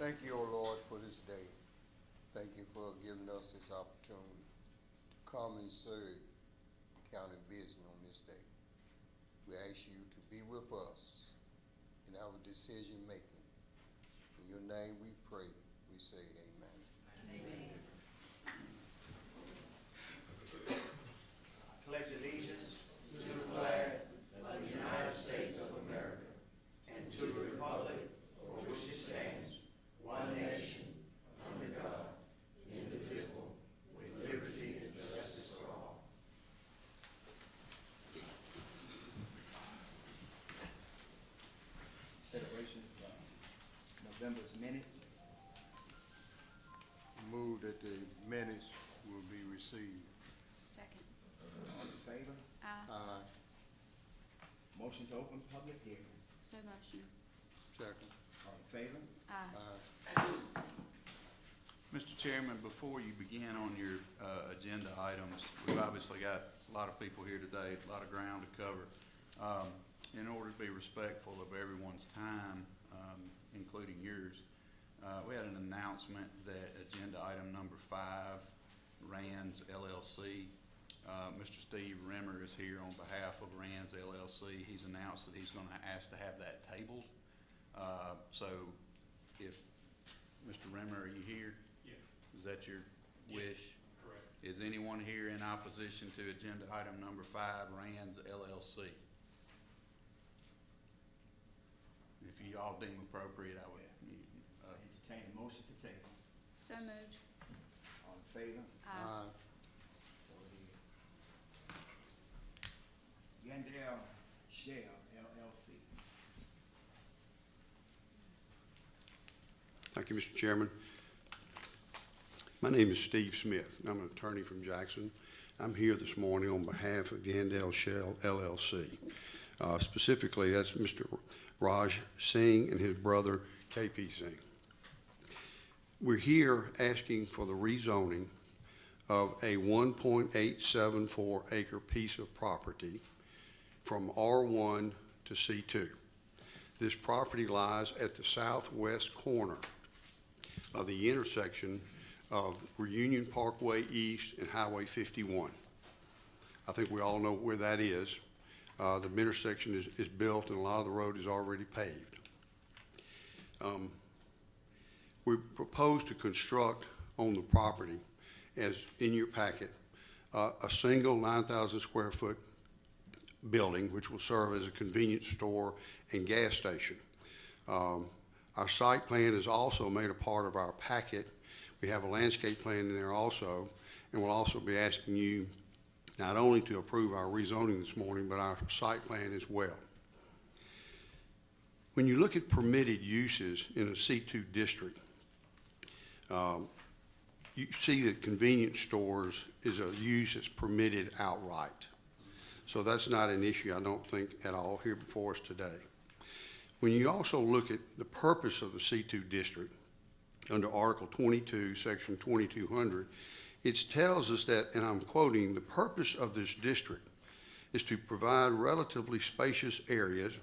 Thank you, O Lord, for this day. Thank you for giving us this opportunity to come and serve county business on this day. We ask you to be with us in our decision making. In your name we pray. We say amen. Amen. Pledge allegiance to the flag of the United States of America and to the republic for which it stands, one nation, under God, indivisible, with liberty and justice for all. Consideration of November's minutes. Move that the minutes will be received. Second. All in favor? Aye. Motion to open public hearing. So motion. Second. All in favor? Aye. Mr. Chairman, before you begin on your agenda items, we've obviously got a lot of people here today, a lot of ground to cover. In order to be respectful of everyone's time, including yours, we had an announcement that agenda item number 5, Rands LLC. Mr. Steve Rimmer is here on behalf of Rands LLC. He's announced that he's going to ask to have that tabled. So if, Mr. Rimmer, are you here? Yeah. Is that your wish? Correct. Is anyone here in opposition to agenda item number 5, Rands LLC? If you all deem appropriate, I would, Entertain a motion to table. So moved. All in favor? Aye. So it is. Yandell Shell LLC. Thank you, Mr. Chairman. My name is Steve Smith. I'm an attorney from Jackson. I'm here this morning on behalf of Yandell Shell LLC. Specifically, that's Mr. Raj Singh and his brother, KP Singh. We're here asking for the rezoning of a 1.874 acre piece of property from R1 to C2. This property lies at the southwest corner of the intersection of Reunion Parkway East and Highway 51. I think we all know where that is. The intersection is built and a lot of the road is already paved. We propose to construct on the property, as in your packet, a single 9,000 square foot building which will serve as a convenience store and gas station. Our site plan is also made a part of our packet. We have a landscape plan in there also, and we'll also be asking you not only to approve our rezoning this morning, but our site plan as well. When you look at permitted uses in a C2 district, you see that convenience stores is a use that's permitted outright. So that's not an issue, I don't think, at all here before us today. When you also look at the purpose of the C2 district, under Article 22, Section 2200, it tells us that, and I'm quoting, the purpose of this district is to provide relatively spacious areas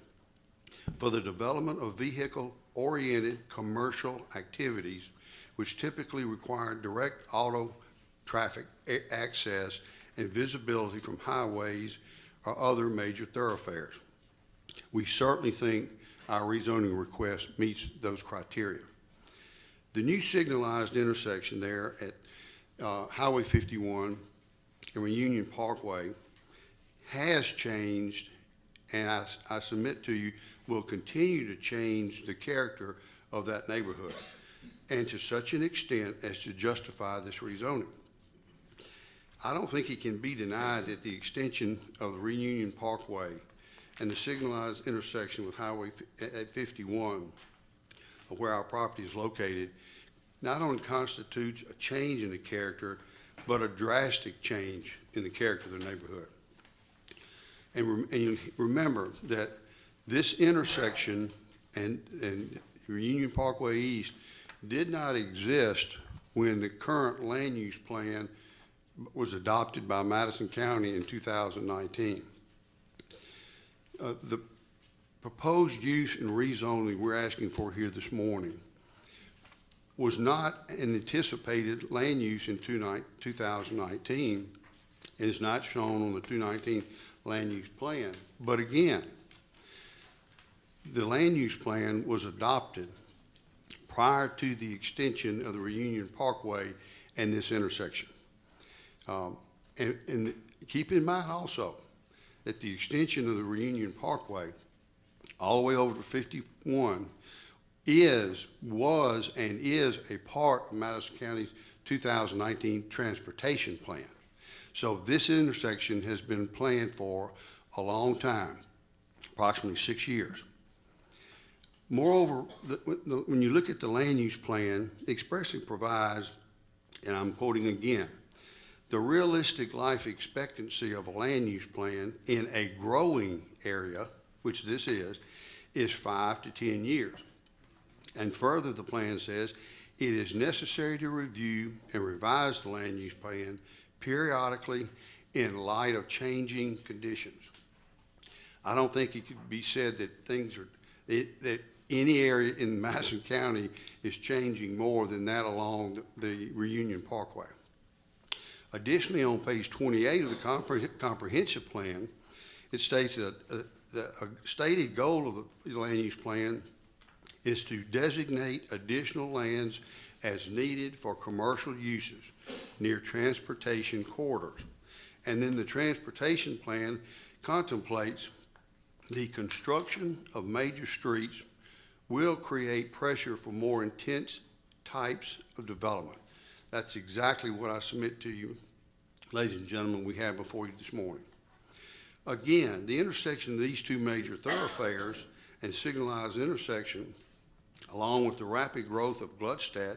for the development of vehicle-oriented commercial activities which typically require direct auto traffic access and visibility from highways or other major thoroughfares. We certainly think our rezoning request meets those criteria. The new signalized intersection there at Highway 51 and Reunion Parkway has changed, and I submit to you will continue to change the character of that neighborhood, and to such an extent as to justify this rezoning. I don't think it can be denied that the extension of the Reunion Parkway and the signalized intersection with Highway 51, where our property is located, not only constitutes a change in the character, but a drastic change in the character of the neighborhood. And you remember that this intersection and Reunion Parkway East did not exist when the current land use plan was adopted by Madison County in 2019. The proposed use and rezoning we're asking for here this morning was not an anticipated land use in 2019, and is not shown on the 2019 land use plan. But again, the land use plan was adopted prior to the extension of the Reunion Parkway and this intersection. And keep in mind also that the extension of the Reunion Parkway all the way over to 51 was and is a part of Madison County's 2019 transportation plan. So this intersection has been planned for a long time, approximately 6 years. Moreover, when you look at the land use plan, it expressly provides, and I'm quoting again, the realistic life expectancy of a land use plan in a growing area, which this is 5 to 10 years. And further, the plan says it is necessary to review and revise the land use plan periodically in light of changing conditions. I don't think it could be said that that any area in Madison County is changing more than that along the Reunion Parkway. Additionally, on page 28 of the comprehensive plan, it states that a stated goal of the land use plan is to designate additional lands as needed for commercial uses near transportation corridors. And then the transportation plan contemplates the construction of major streets will create pressure for more intense types of development. That's exactly what I submit to you, ladies and gentlemen, we have before you this morning. Again, the intersection of these two major thoroughfares and signalized intersection, along with the rapid growth of Gluckstadt,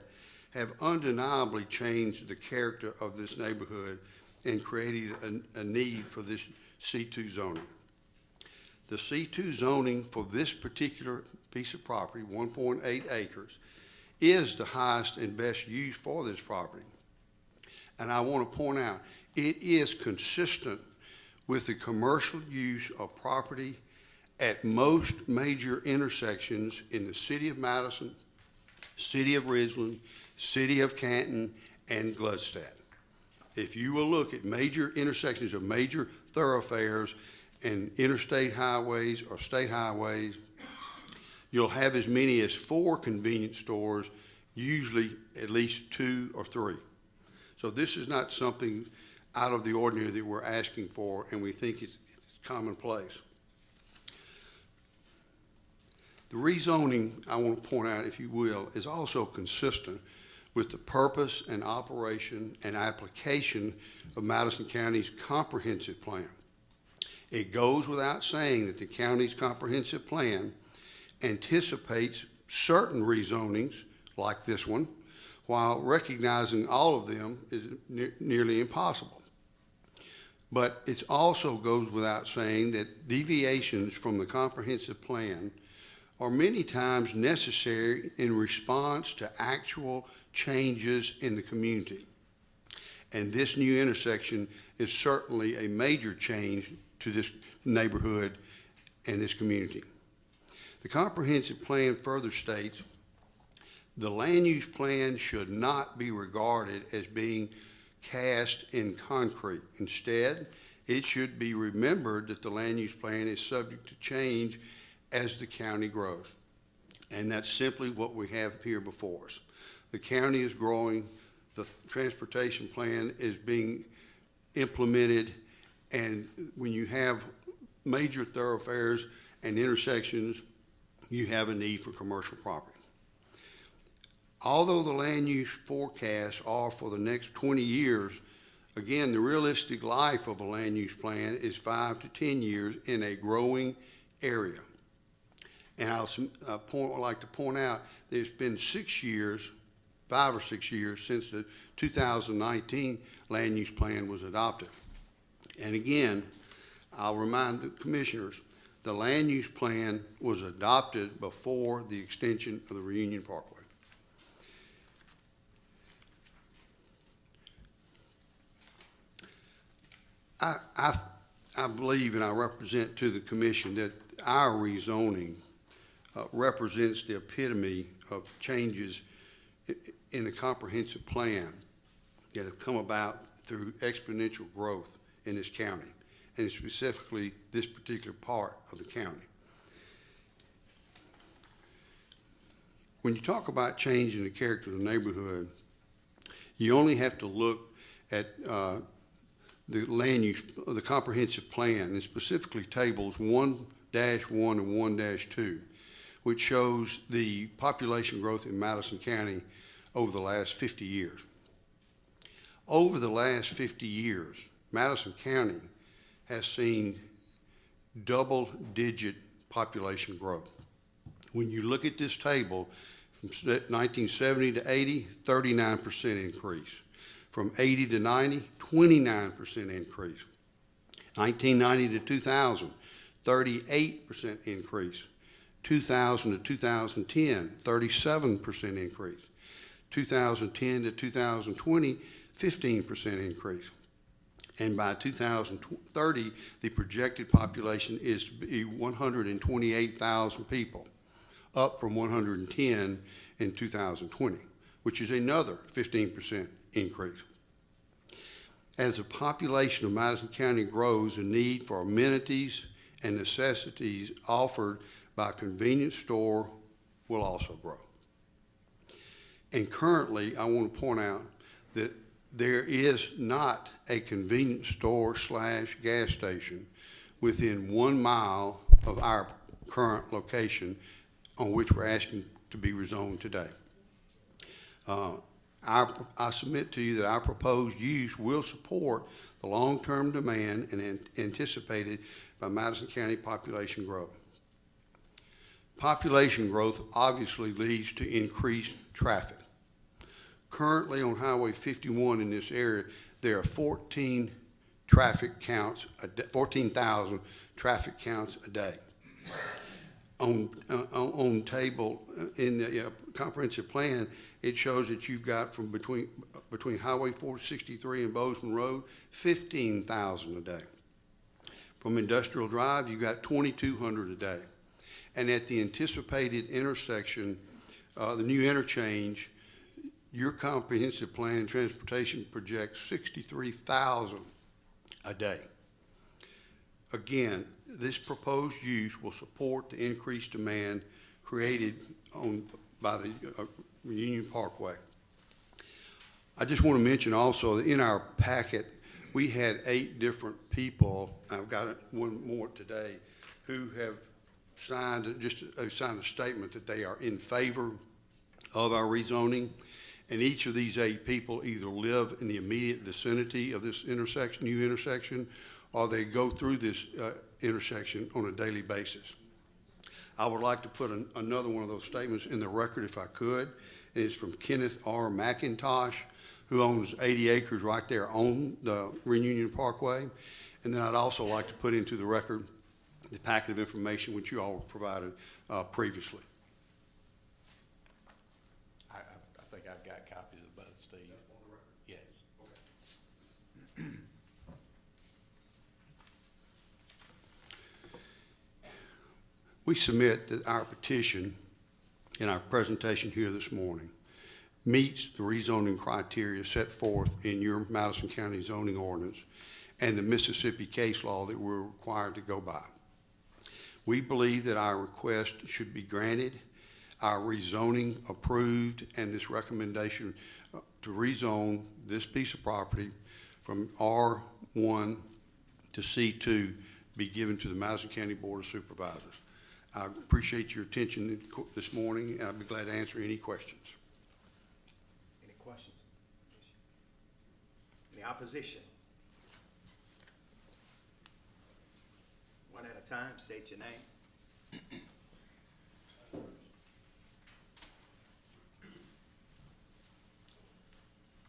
have undeniably changed the character of this neighborhood and created a need for this C2 zoning. The C2 zoning for this particular piece of property, 1.8 acres, is the highest and best use for this property. And I want to point out, it is consistent with the commercial use of property at most major intersections in the city of Madison, city of Ridgeland, city of Canton, and Gluckstadt. If you will look at major intersections of major thoroughfares and interstate highways or state highways, you'll have as many as 4 convenience stores, usually at least 2 or 3. So this is not something out of the ordinary that we're asking for, and we think it's commonplace. The rezoning, I want to point out, if you will, is also consistent with the purpose and operation and application of Madison County's comprehensive plan. It goes without saying that the county's comprehensive plan anticipates certain rezonings, like this one, while recognizing all of them is nearly impossible. But it also goes without saying that deviations from the comprehensive plan are many times necessary in response to actual changes in the community. And this new intersection is certainly a major change to this neighborhood and this community. The comprehensive plan further states, the land use plan should not be regarded as being cast in concrete. Instead, it should be remembered that the land use plan is subject to change as the county grows. And that's simply what we have here before us. The county is growing, the transportation plan is being implemented, and when you have major thoroughfares and intersections, you have a need for commercial property. Although the land use forecasts are for the next 20 years, again, the realistic life of a land use plan is 5 to 10 years in a growing area. And I'd like to point out there's been 6 years, 5 or 6 years since the 2019 land use plan was adopted. And again, I'll remind the commissioners, the land use plan was adopted before the extension of the Reunion Parkway. I believe and I represent to the commission that our rezoning represents the epitome of changes in the comprehensive plan that have come about through exponential growth in this county, and specifically this particular part of the county. When you talk about changing the character of the neighborhood, you only have to look at the land use, the comprehensive plan, and specifically tables 1-1 and 1-2, which shows the population growth in Madison County over the last 50 years. Over the last 50 years, Madison County has seen double-digit population growth. When you look at this table, from 1970 to 80, 39% increase. From 80 to 90, 29% increase. 1990 to 2000, 38% increase. 2000 to 2010, 37% increase. 2010 to 2020, 15% increase. And by 2030, the projected population is to be 128,000 people, up from 110 in 2020, which is another 15% increase. As the population of Madison County grows, the need for amenities and necessities offered by a convenience store will also grow. And currently, I want to point out that there is not a convenience store / gas station within 1 mile of our current location on which we're asking to be rezoned today. I submit to you that our proposed use will support the long-term demand and anticipated by Madison County population growth. Population growth obviously leads to increased traffic. Currently on Highway 51 in this area, there are 14,000 traffic counts a day. On table in the comprehensive plan, it shows that you've got from between Highway 463 and Bozeman Road, 15,000 a day. From Industrial Drive, you've got 2,200 a day. And at the anticipated intersection, the new interchange, your comprehensive plan and transportation projects 63,000 a day. Again, this proposed use will support the increased demand created by the Union Parkway. I just want to mention also that in our packet, we had 8 different people, I've got one more today, who have signed a statement that they are in favor of our rezoning. And each of these 8 people either live in the immediate vicinity of this intersection, new intersection, or they go through this intersection on a daily basis. I would like to put another one of those statements in the record if I could. And it's from Kenneth R. McIntosh, who owns 80 acres right there on the Reunion Parkway. And then I'd also like to put into the record the packet of information which you all provided previously. I think I've got copies of both, Steve. Yes. We submit that our petition in our presentation here this morning meets the rezoning criteria set forth in your Madison County zoning ordinance and the Mississippi case law that we're required to go by. We believe that our request should be granted, our rezoning approved, and this recommendation to rezone this piece of property from R1 to C2 be given to the Madison County Board of Supervisors. I appreciate your attention this morning, and I'd be glad to answer any questions. Any questions? Any opposition? One at a time, state your name.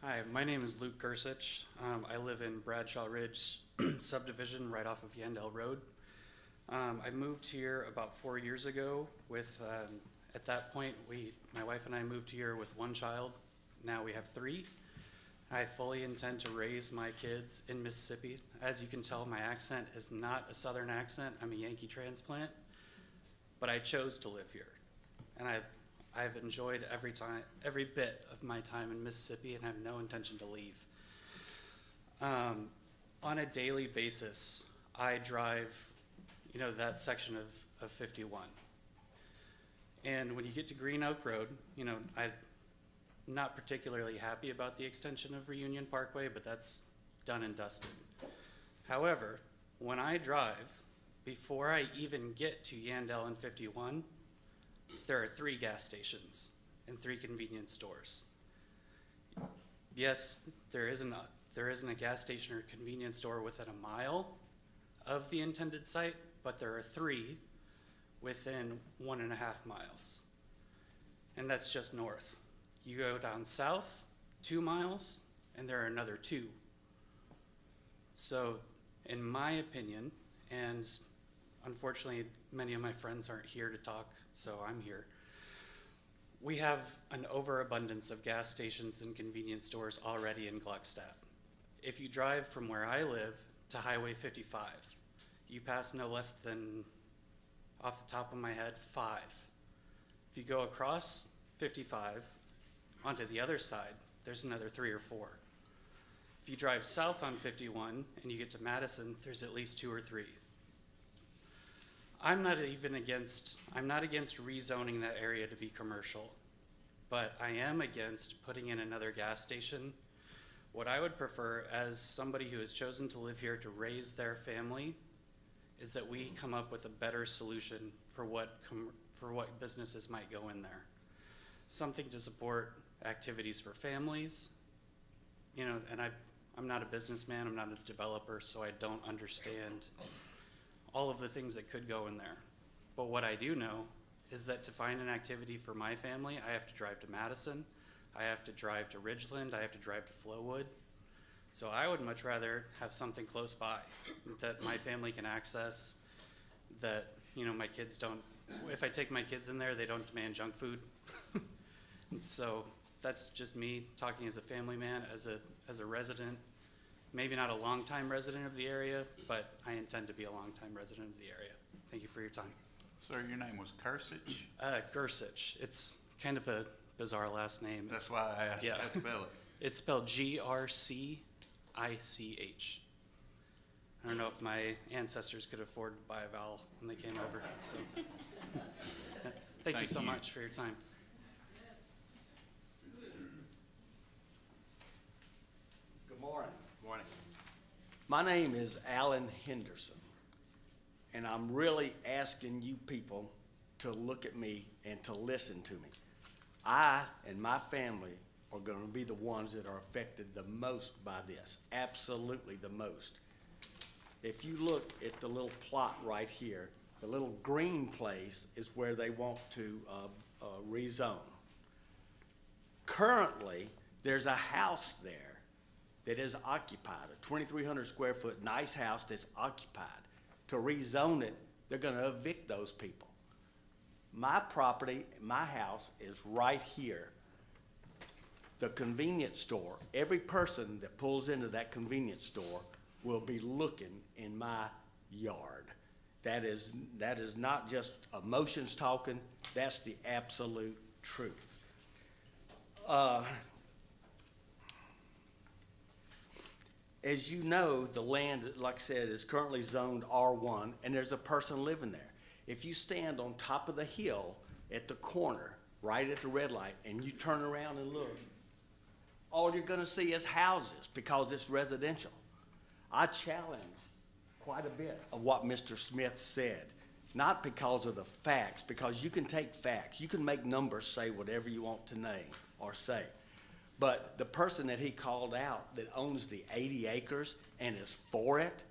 Hi, my name is Luke Gersich. I live in Bradshaw Ridge subdivision right off of Yandell Road. I moved here about 4 years ago with, at that point, my wife and I moved here with 1 child. Now we have 3. I fully intend to raise my kids in Mississippi. As you can tell, my accent is not a Southern accent. I'm a Yankee transplant, but I chose to live here. And I've enjoyed every bit of my time in Mississippi and have no intention to leave. On a daily basis, I drive, that section of 51. And when you get to Green Oak Road, I'm not particularly happy about the extension of Reunion Parkway, but that's done and dusted. However, when I drive, before I even get to Yandell and 51, there are 3 gas stations and 3 convenience stores. Yes, there isn't a gas station or convenience store within a mile of the intended site, but there are 3 within 1.5 miles. And that's just north. You go down south 2 miles, and there are another 2. So, in my opinion, and unfortunately many of my friends aren't here to talk, so I'm here, we have an overabundance of gas stations and convenience stores already in Gluckstadt. If you drive from where I live to Highway 55, you pass no less than, off the top of my head, 5. If you go across 55 onto the other side, there's another 3 or 4. If you drive south on 51 and you get to Madison, there's at least 2 or 3. I'm not against rezoning that area to be commercial, but I am against putting in another gas station. What I would prefer, as somebody who has chosen to live here to raise their family, is that we come up with a better solution for what businesses might go in there. Something to support activities for families, and I'm not a businessman, I'm not a developer, so I don't understand all of the things that could go in there. But what I do know is that to find an activity for my family, I have to drive to Madison, I have to drive to Ridgeland, I have to drive to Flowood. So I would much rather have something close by that my family can access, that, my kids don't, if I take my kids in there, they don't demand junk food. And so that's just me talking as a family man, as a resident, maybe not a longtime resident of the area, but I intend to be a longtime resident of the area. Thank you for your time. Sir, your name was Kursich? Gersich. It's kind of a bizarre last name. That's why I asked Yeah. how to spell it. It's spelled Grcich. I don't know if my ancestors could afford to buy a vowel when they came over, so. Thank you Thank so you. much for your time. Good morning. Morning. My name is Alan Henderson, and I'm really asking you people to look at me and to listen to me. I and my family are going to be the ones that are affected the most by this, absolutely the most. If you look at the little plot right here, the little green place is where they want to rezone. Currently, there's a house there that is occupied, a 2,300 square foot nice house that's occupied. To rezone it, they're gonna evict those people. My property, my house is right here. The convenience store, every person that pulls into that convenience store will be looking in my yard. That is not just emotions talking, that's the absolute truth. As you know, the land, like I said, is currently zoned R1, and there's a person living there. If you stand on top of the hill at the corner, right at the red light, and you turn around and look, all you're gonna see is houses because it's residential. I challenge quite a bit of what Mr. Smith said, not because of the facts, because you can take facts, you can make numbers say whatever you want to name or say. But the person that he called out that owns the 80 acres and is for it,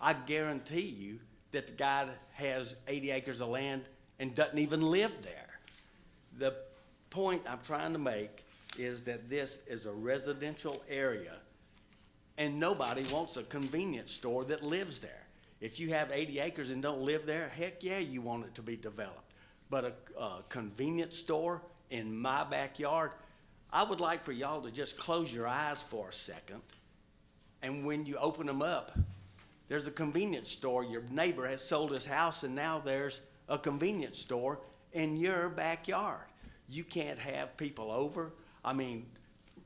I guarantee you that the guy that has 80 acres of land and doesn't even live there. The point I'm trying to make is that this is a residential area and nobody wants a convenience store that lives there. If you have 80 acres and don't live there, heck yeah, you want it to be developed. But a convenience store in my backyard, I would like for y'all to just close your eyes for a second. And when you open them up, there's a convenience store. Your neighbor has sold his house and now there's a convenience store in your backyard. you can't have people over. I mean,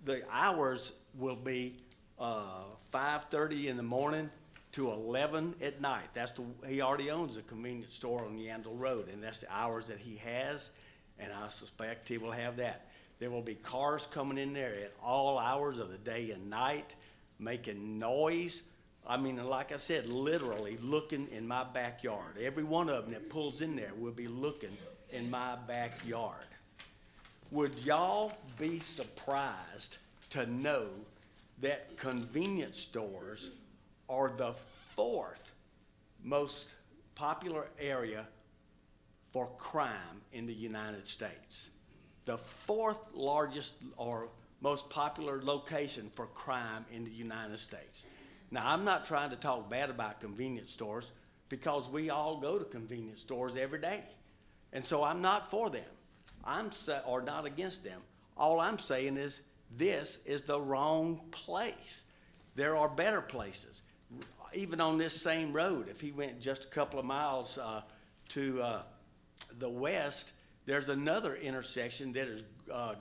the hours will be 5:30 in the morning to 11 at night. He already owns a convenience store on Yandle Road, and that's the hours that he has, and I suspect he will have that. There will be cars coming in there at all hours of the day and night, making noise. I mean, like I said, literally looking in my backyard. Every one of them that pulls in there will be looking in my backyard. Would y'all be surprised to know that convenience stores are the fourth most popular area for crime in the United States? The fourth largest or most popular location for crime in the United States. Now, I'm not trying to talk bad about convenience stores because we all go to convenience stores every day. And so I'm not for them. Or not against them. All I'm saying is this is the wrong place. There are better places. Even on this same road, if he went just a couple of miles to the west, there's another intersection that is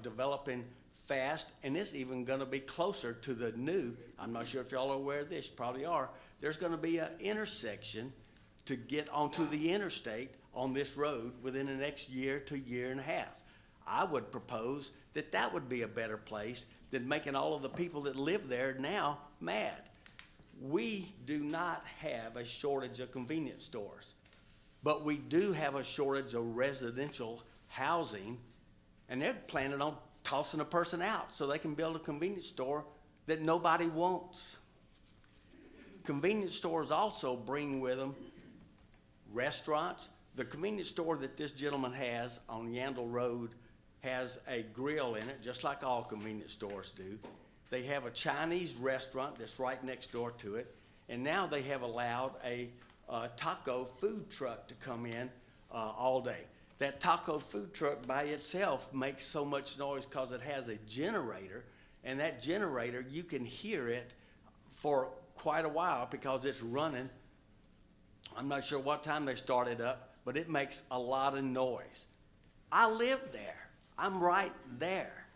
developing fast, and it's even going to be closer to the new. I'm not sure if y'all are aware of this, you probably are. There's going to be an intersection to get onto the interstate on this road within the next year to year and a half. I would propose that that would be a better place than making all of the people that live there now mad. We do not have a shortage of convenience stores, but we do have a shortage of residential housing, and they're planning on tossing a person out so they can build a convenience store that nobody wants. Convenience stores also bring with them restaurants. The convenience store that this gentleman has on Yandle Road has a grill in it, just like all convenience stores do. They have a Chinese restaurant that's right next door to it, and now they have allowed a taco food truck to come in all day. That taco food truck by itself makes so much noise because it has a generator, and that generator, you can hear it for quite a while because it's running. I'm not sure what time they started up, but it makes a lot of noise. I live there. I'm right there.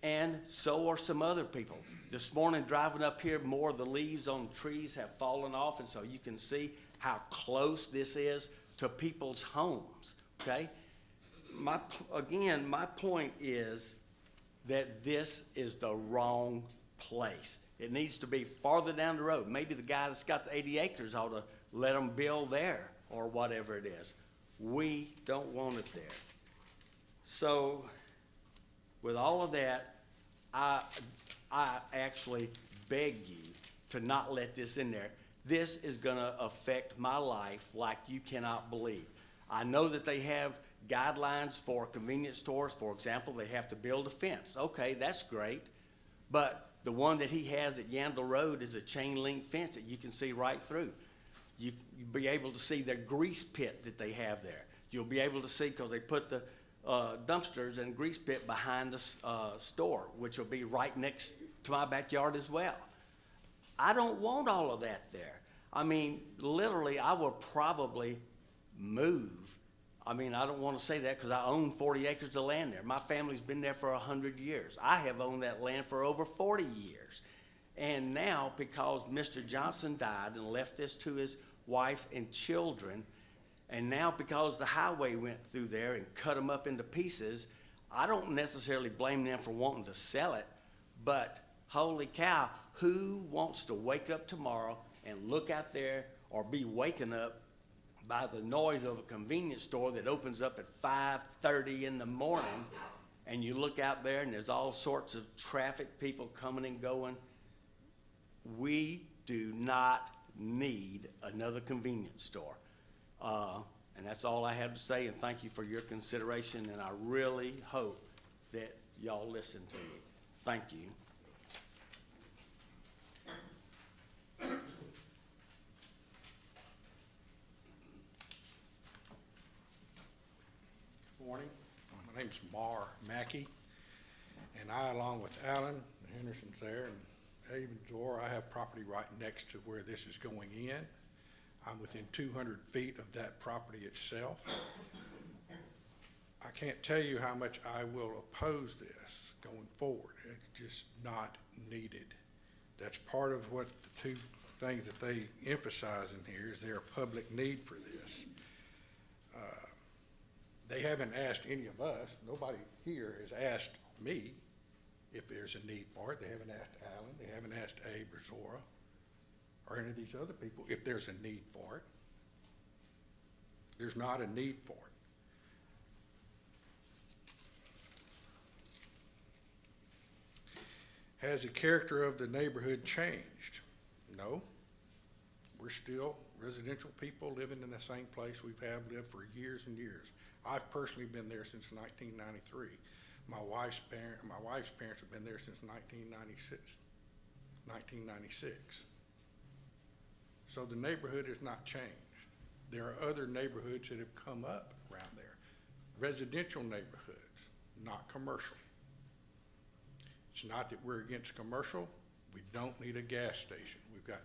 And so are some other people. This morning, driving up here, more of the leaves on trees have fallen off, and so you can see how close this is to people's homes, okay? My point is that this is the wrong place. It needs to be farther down the road. Maybe the guy that's got the 80 acres ought to let them build there or whatever it is. We don't want it there. So with all of that, I actually beg you to not let this in there. This is going to affect my life like you cannot believe. I know that they have guidelines for convenience stores. For example, they have to build a fence. Okay, that's great. But the one that he has at Yandle Road is a chain link fence that you can see right through. You'll be able to see their grease pit that they have there. You'll be able to see, because they put the dumpsters and grease pit behind the store, which will be right next to my backyard as well. I don't want all of that there. I mean, literally, I will probably move. I mean, I don't want to say that because I own 40 acres of land there. My family's been there for 100 years. I have owned that land for over 40 years. And now, because Mr. Johnson died and left this to his wife and children, and now because the highway went through there and cut them up into pieces, I don't necessarily blame them for wanting to sell it, but holy cow, who wants to wake up tomorrow and look out there or be waken up by the noise of a convenience store that opens up at 5:30 in the morning, and you look out there and there's all sorts of traffic, people coming and going? We do not need another convenience store. And that's all I have to say, and thank you for your consideration, and I really hope that y'all listen to me. Thank you. Good morning. My name's Mar Mackey, and I, along with Alan, the Henderson's there, and Abe and Zora, I have property right next to where this is going in. I'm within 200 feet of that property itself. I can't tell you how much I will oppose this going forward. It's just not needed. That's part of what the two things that they emphasize in here is there a public need for this. They haven't asked any of us, nobody here has asked me if there's a need for it. They haven't asked Alan, they haven't asked Abe or Zora, or any of these other people if there's a need for it. There's not a need for it. Has the character of the neighborhood changed? No. We're still residential people living in the same place we have lived for years and years. I've personally been there since 1993. My wife's parents have been there since 1996. So the neighborhood has not changed. There are other neighborhoods that have come up around there. Residential neighborhoods, not commercial. It's not that we're against commercial. We don't need a gas station. We've got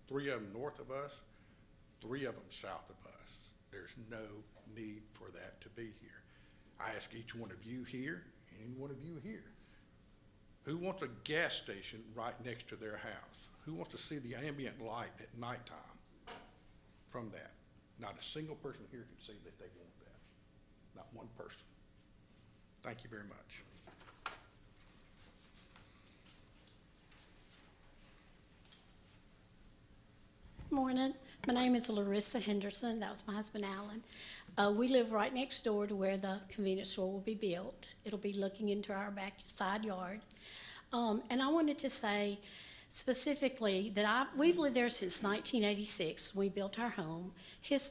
three of them north of us, 3 of them south of us. There's no need for that to be here. I ask each one of you here, any one of you here, who wants a gas station right next to their house? Who wants to see the ambient light at nighttime from that? Not a single person here can see that they want that. Not one person. Thank you very much. Morning. My name is Larissa Henderson. That was my husband, Alan. We live right next door to where the convenience store will be built. It'll be looking into our back side yard. And I wanted to say specifically that we've lived there since 1986. We built our home.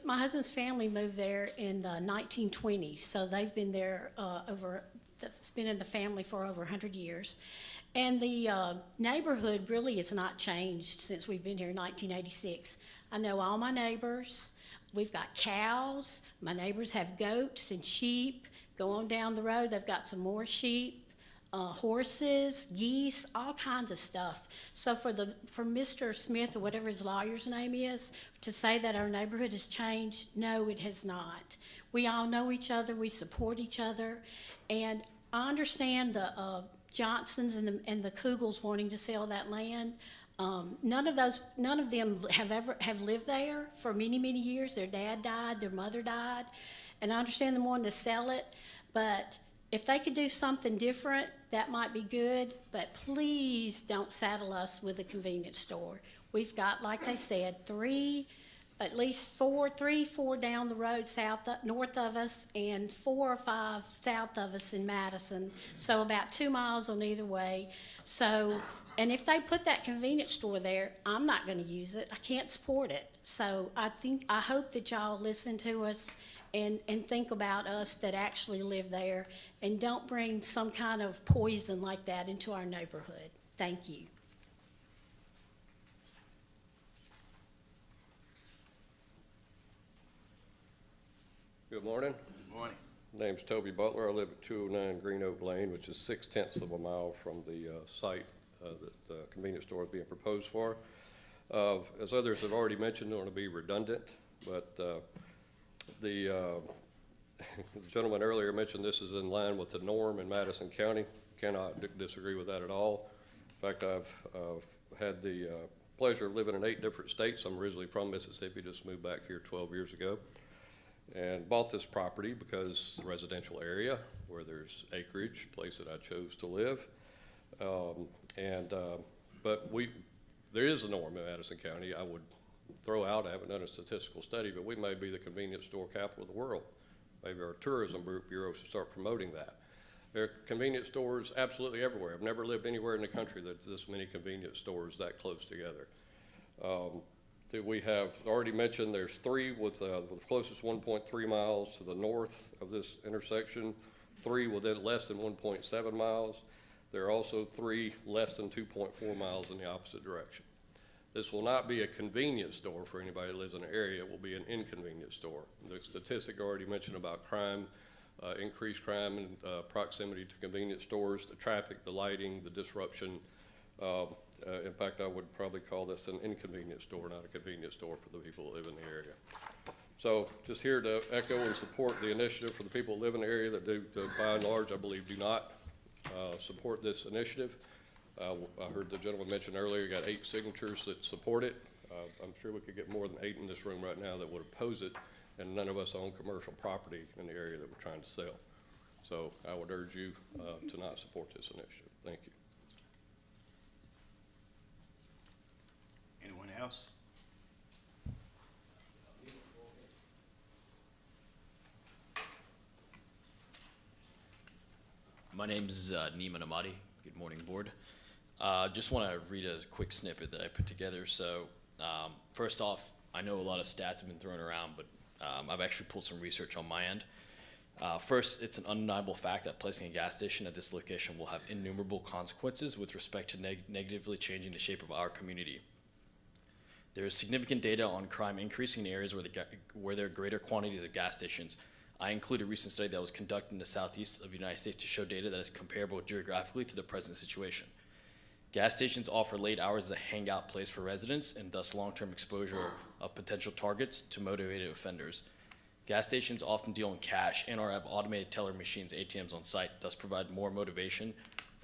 My husband's family moved there in the 1920s, so they've been there it's been in the family for over 100 years. And the neighborhood really has not changed since we've been here in 1986. I know all my neighbors. We've got cows. My neighbors have goats and sheep. Go on down the road, they've got some more sheep, horses, geese, all kinds of stuff. So for Mr. Smith, or whatever his lawyer's name is, to say that our neighborhood has changed, no, it has not. We all know each other. We support each other. And I understand the Johnsons and the Kugels wanting to sell that land. None of them have lived there for many, many years. Their dad died, their mother died, and I understand them wanting to sell it. At if they could do something different, that might be good. But please don't saddle us with a convenience store. We've got, like they said, at least 4 down the road north of us, and 4 or 5 south of us in Madison. So about 2 miles on either way. And if they put that convenience store there, I'm not going to use it. I can't support it. So I hope that y'all listen to us and think about us that actually live there, and don't bring some kind of poison like that into our neighborhood. Thank you. Good morning. Good morning. Name's Toby Butler. I live at 209 Green Oak Lane, which is 0.6 of a mile from the site that the convenience store is being proposed for. As others have already mentioned, I don't want to be redundant, but the gentleman earlier mentioned this is in line with the norm in Madison County. Cannot disagree with that at all. In fact, I've had the pleasure of living in 8 different states. I'm originally from Mississippi, just moved back here 12 years ago, and bought this property because it's a residential area where there's acreage, place that I chose to live. But there is a norm in Madison County. I would throw out, I haven't done a statistical study, but we may be the convenience store capital of the world. Maybe our tourism bureau should start promoting that. There are convenience stores absolutely everywhere. I've never lived anywhere in the country that this many convenience stores that close together. That we have already mentioned, there's 3 with the closest 1.3 miles to the north of this intersection, 3 within less than 1.7 miles. There are also 3 less than 2.4 miles in the opposite direction. This will not be a convenience store for anybody that lives in the area. It will be an inconvenience store. The statistic already mentioned about crime, increased crime and proximity to convenience stores, the traffic, the lighting, the disruption. In fact, I would probably call this an inconvenience store, not a convenience store for the people that live in the area. So just here to echo and support the initiative for the people who live in the area that do, by and large, I believe, do not support this initiative. I heard the gentleman mention earlier, you got 8 signatures that support it. I'm sure we could get more than 8 in this room right now that would oppose it, and none of us own commercial property in the area that we're trying to sell. So I would urge you to not support this initiative. Thank you. Anyone else? My name's Neiman Amadi. Good morning, board. Just want to read a quick snippet that I put together. So first off, I know a lot of stats have been thrown around, but I've actually pulled some research on my end. First, it's an undeniable fact that placing a gas station at this location will have innumerable consequences with respect to negatively changing the shape of our community. There is significant data on crime increasing in areas where there are greater quantities of gas stations. I include a recent study that was conducted in the southeast of the United States to show data that is comparable geographically to the present situation. Gas stations offer late hours as a hangout place for residents and thus long-term exposure of potential targets to motivated offenders. Gas stations often deal in cash and or have automated teller machines, ATMs on site, thus provide more motivation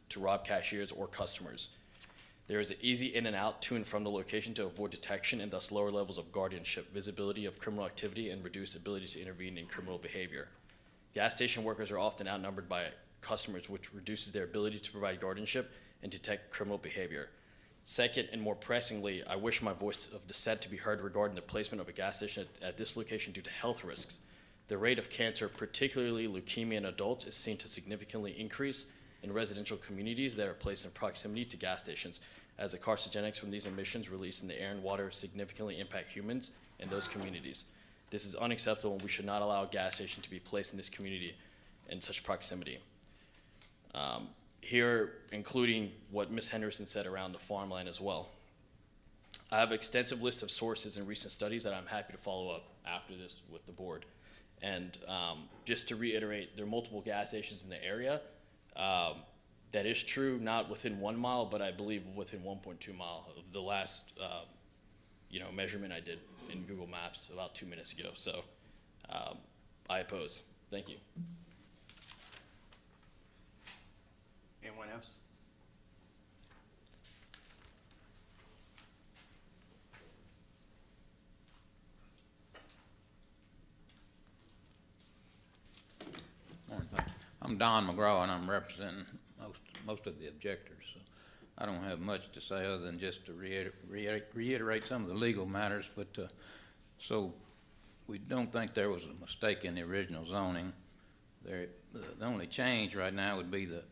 to rob cashiers or customers. There is an easy in and out to and from the location to avoid detection and thus lower levels of guardianship, visibility of criminal activity, and reduced ability to intervene in criminal behavior. Gas station workers are often outnumbered by customers, which reduces their ability to provide guardianship and detect criminal behavior. Second, and more pressingly, I wish my voice of dissent to be heard regarding the placement of a gas station at this location due to health risks. The rate of cancer, particularly leukemia in adults, is seen to significantly increase in residential communities that are placed in proximity to gas stations, as the carcinogenics from these emissions released in the air and water significantly impact humans in those communities. This is unacceptable, and we should not allow a gas station to be placed in this community in such proximity. Here, including what Ms. Henderson said around the farmland as well. I have an extensive list of sources and recent studies that I'm happy to follow up after this with the board. And just to reiterate, there are multiple gas stations in the area. That is true, not within 1 mile, but I believe within 1.2 mile of the last measurement I did in Google Maps about 2 minutes ago. So I oppose. Thank you. Anyone else? Morning, thank you. I'm Don McGraw, and I'm representing most of the objectors. So I don't have much to say other than just to reiterate some of the legal matters. But so we don't think there was a mistake in the original zoning. The only change right now would be the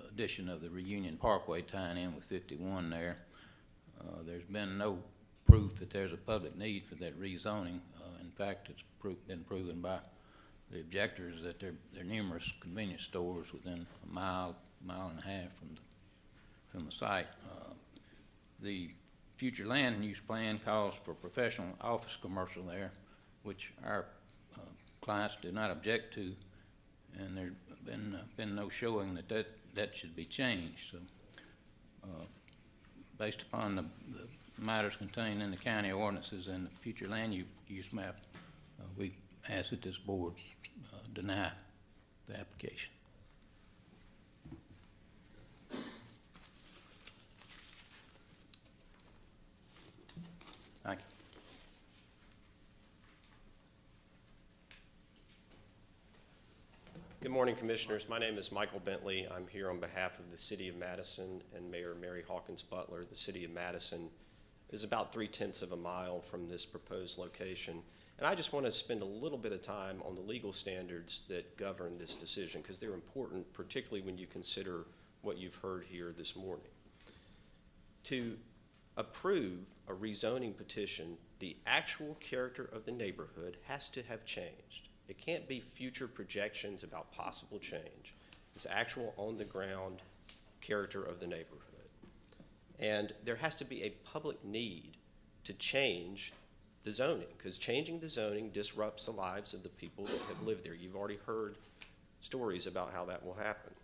addition of the Reunion Parkway tying in with 51 there. There's been no proof that there's a public need for that rezoning. In fact, it's been proven by the objectors that there are numerous convenience stores within a mile and a half from the site. The future land use plan calls for professional office commercial there, which our clients do not object to, and there's been no showing that should be changed. So, based upon the matters contained in the county ordinances and the future land use map, we ask that this board deny the application. Thank you. Good morning, Commissioners. My name is Michael Bentley. I'm here on behalf of the City of Madison and Mayor Mary Hawkins Butler. The City of Madison is about 3/10 of a mile from this proposed location. And I just want to spend a little bit of time on the legal standards that govern this decision, because they're important, particularly when you consider what you've heard here this morning. To approve a rezoning petition, the actual character of the neighborhood has to have changed. It can't be future projections about possible change. It's actual on-the-ground character of the neighborhood. And there has to be a public need to change the zoning, because changing the zoning disrupts the lives of the people that have lived there. You've already heard stories about how that will happen.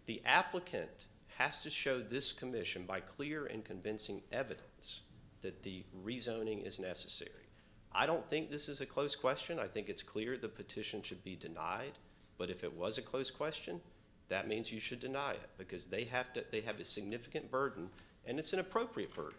The applicant has to show this commission by clear and convincing evidence that the rezoning is necessary. I don't think this is a close question. I think it's clear the petition should be denied. But if it was a close question, that means you should deny it, because they have a significant burden, and it's an appropriate burden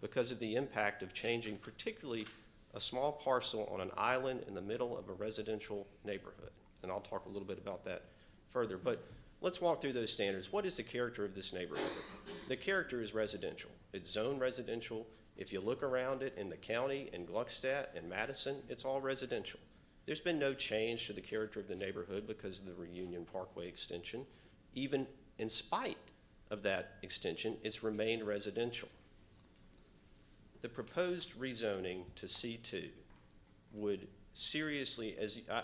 because of the impact of changing particularly a small parcel on an island in the middle of a residential neighborhood. And I'll talk a little bit about that further. But let's walk through those standards. What is the character of this neighborhood? The character is residential. It's zoned residential. If you look around it in the county, in Gluckstadt, and Madison, it's all residential. There's been no change to the character of the neighborhood because of the Reunion Parkway extension. Even in spite of that extension, it's remained residential. The proposed rezoning to C2 would seriously,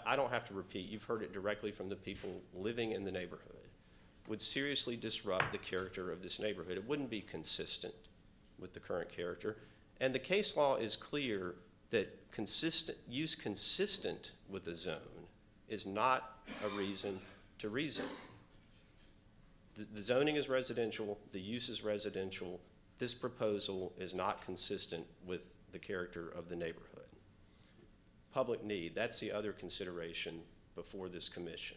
I don't have to repeat, you've heard it directly from the people living in the neighborhood, would seriously disrupt the character of this neighborhood. It wouldn't be consistent with the current character. And the case law is clear that use consistent with the zone is not a reason to rezone. The zoning is residential, the use is residential. This proposal is not consistent with the character of the neighborhood. Public need, that's the other consideration before this commission.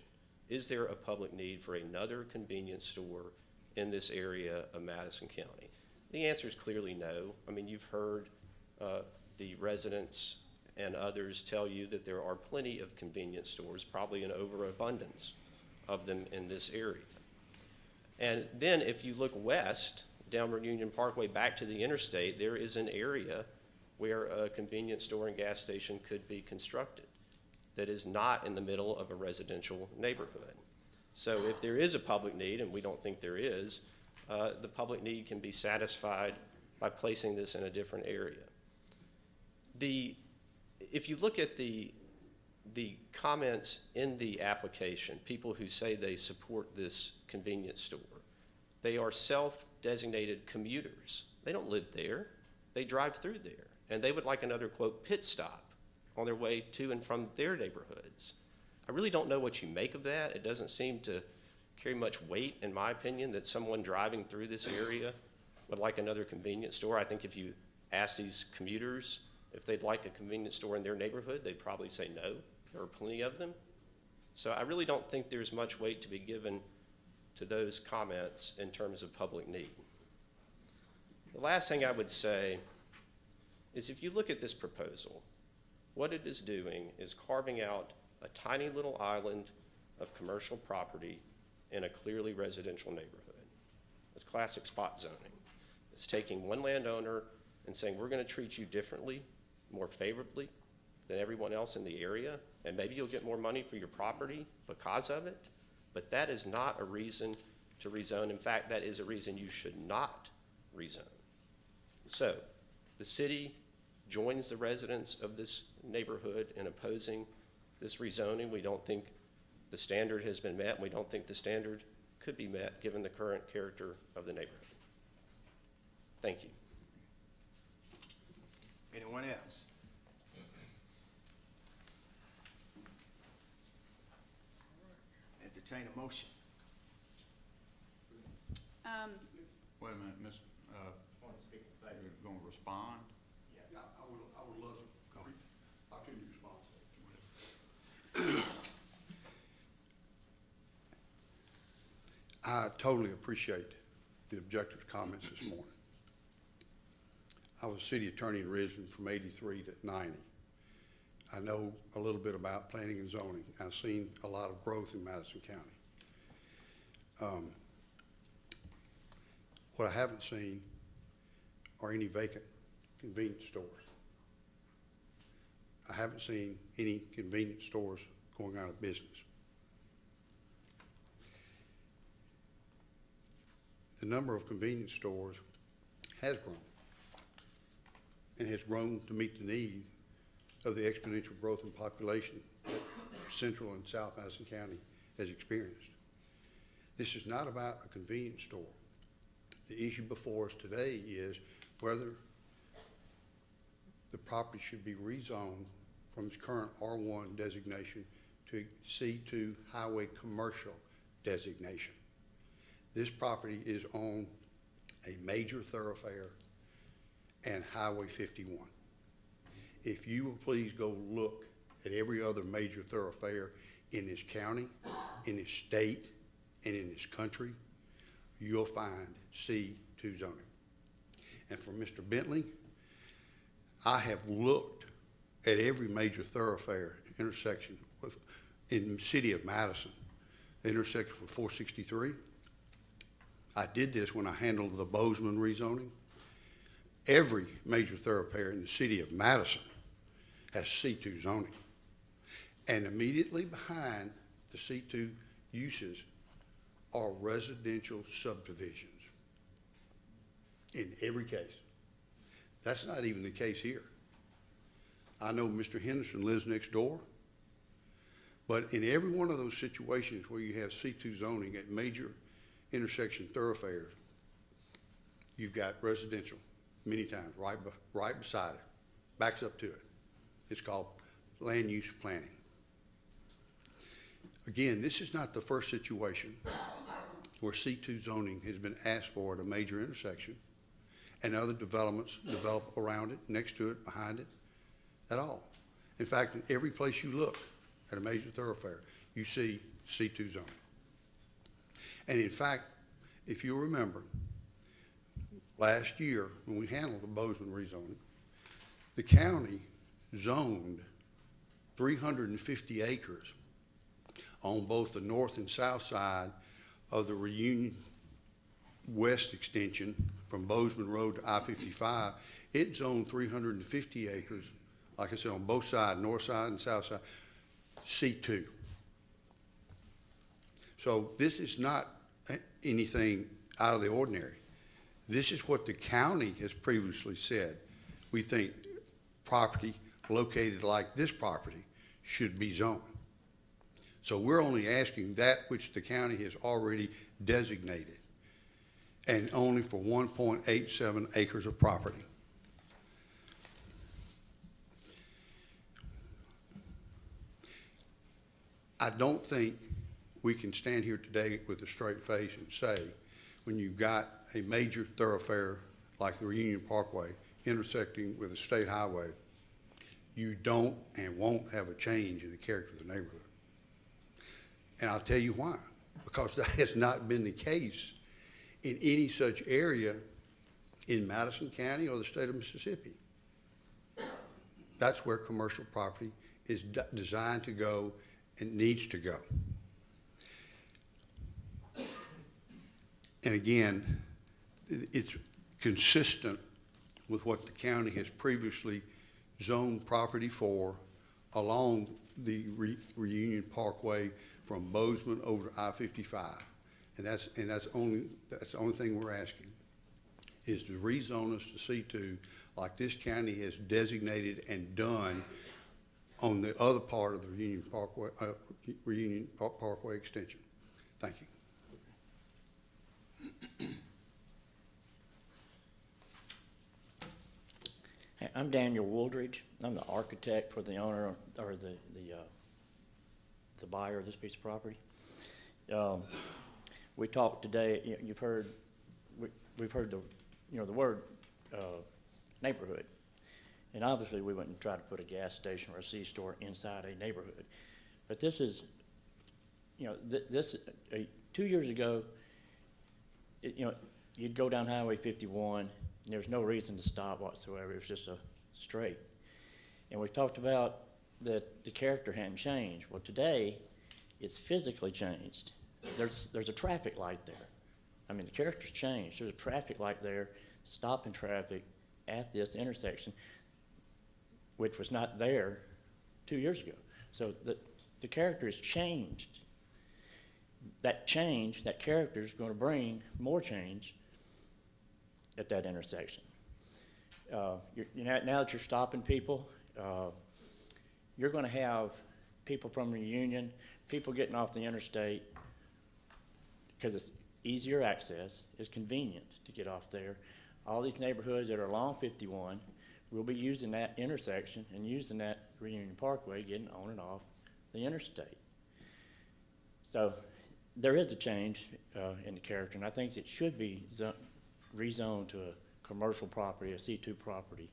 Is there a public need for another convenience store in this area of Madison County? The answer is clearly no. I mean, you've heard the residents and others tell you that there are plenty of convenience stores, probably an overabundance of them in this area. And then if you look west, down Reunion Parkway back to the interstate, there is an area where a convenience store and gas station could be constructed that is not in the middle of a residential neighborhood. So if there is a public need, and we don't think there is, the public need can be satisfied by placing this in a different area. If you look at the comments in the application, people who say they support this convenience store, they are self-designated commuters. They don't live there. They drive through there. And they would like another, quote, pit stop on their way to and from their neighborhoods. I really don't know what you make of that. It doesn't seem to carry much weight, in my opinion, that someone driving through this area would like another convenience store. I think if you ask these commuters if they'd like a convenience store in their neighborhood, they'd probably say no. There are plenty of them. So I really don't think there's much weight to be given to those comments in terms of public need. The last thing I would say is if you look at this proposal, what it is doing is carving out a tiny little island of commercial property in a clearly residential neighborhood. It's classic spot zoning. It's taking one landowner and saying, we're going to treat you differently, more favorably than everyone else in the area, and maybe you'll get more money for your property because of it, but that is not a reason to rezone. In fact, that is a reason you should not rezone. So the city joins the residents of this neighborhood in opposing this rezoning. We don't think the standard has been met, and we don't think the standard could be met given the current character of the neighborhood. Thank you. Anyone else? Entertain a motion. Wait a minute, Miss, you're gonna respond? Yeah, I would love to. Go ahead. Opportunity to respond. I totally appreciate the objector's comments this morning. I was city attorney in Ridgeland from 83 to 90. I know a little bit about planning and zoning. I've seen a lot of growth in Madison County. What I haven't seen are any vacant convenience stores. I haven't seen any convenience stores going out of business. The number of convenience stores has grown and has grown to meet the need of the exponential growth in population that Central and South Madison County has experienced. This is not about a convenience store. The issue before us today is whether the property should be rezoned from its current R1 designation to C2 highway commercial designation. This property is on a major thoroughfare and Highway 51. if you will please go look at every other major thoroughfare in this county, in this state, and in this country, you'll find C2 zoning. And for Mr. Bentley, I have looked at every major thoroughfare intersection in the city of Madison, the intersection with 463. I did this when I handled the Bozeman rezoning. Every major thoroughfare in the city of Madison has C2 zoning. And immediately behind the C2 uses are residential subdivisions in every case. That's not even the case here. I know Mr. Henderson lives next door, but in every one of those situations where you have C2 zoning at major intersection thoroughfares, you've got residential many times right beside it, backs up to it. It's called land use planning. Again, this is not the first situation where C2 zoning has been asked for at a major intersection and other developments develop around it, next to it, behind it, at all. In fact, in every place you look at a major thoroughfare, you see C2 zoning. And in fact, if you remember, last year when we handled the Bozeman rezoning, the county zoned 350 acres on both the north and south side of the Reunion West extension from Bozeman Road to I-55. It zoned 350 acres, like I said, on both sides, north side and south side, C2. So this is not anything out of the ordinary. This is what the county has previously said. We think property located like this property should be zoned. So we're only asking that which the county has already designated, and only for 1.87 acres of property. I don't think we can stand here today with a straight face and say, when you've got a major thoroughfare like the Reunion Parkway intersecting with a state highway, you don't and won't have a change in the character of the neighborhood. And I'll tell you why. Because that has not been the case in any such area in Madison County or the state of Mississippi. That's where commercial property is designed to go and needs to go. And again, it's consistent with what the county has previously zoned property for along the Reunion Parkway from Bozeman over to I-55. And that's the only thing we're asking, is to rezone us to C2 like this county has designated and done on the other part of the Reunion Parkway extension. Thank you. Hey, I'm Daniel Wooldridge. I'm the architect for the owner or the buyer of this piece of property. We talked today. You've heard we've heard the word neighborhood, and obviously we wouldn't try to put a gas station or a C-store inside a neighborhood. But this is, this 2 years ago, you'd go down Highway 51, and there was no reason to stop whatsoever. It was just a straight. And we've talked about that the character hadn't changed. Well, today, it's physically changed. There's a traffic light there. I mean, the character's changed. There's a traffic light there, stopping traffic at this intersection, which was not there 2 years ago. So the character has changed. That change, that character is going to bring more change at that intersection. Now that you're stopping people, you're going to have people from Reunion, people getting off the interstate because it's easier access, it's convenient to get off there. All these neighborhoods that are along 51 will be using that intersection and using that Reunion Parkway, getting on and off the interstate. So there is a change in the character, and I think it should be rezoned to a commercial property, a C2 property,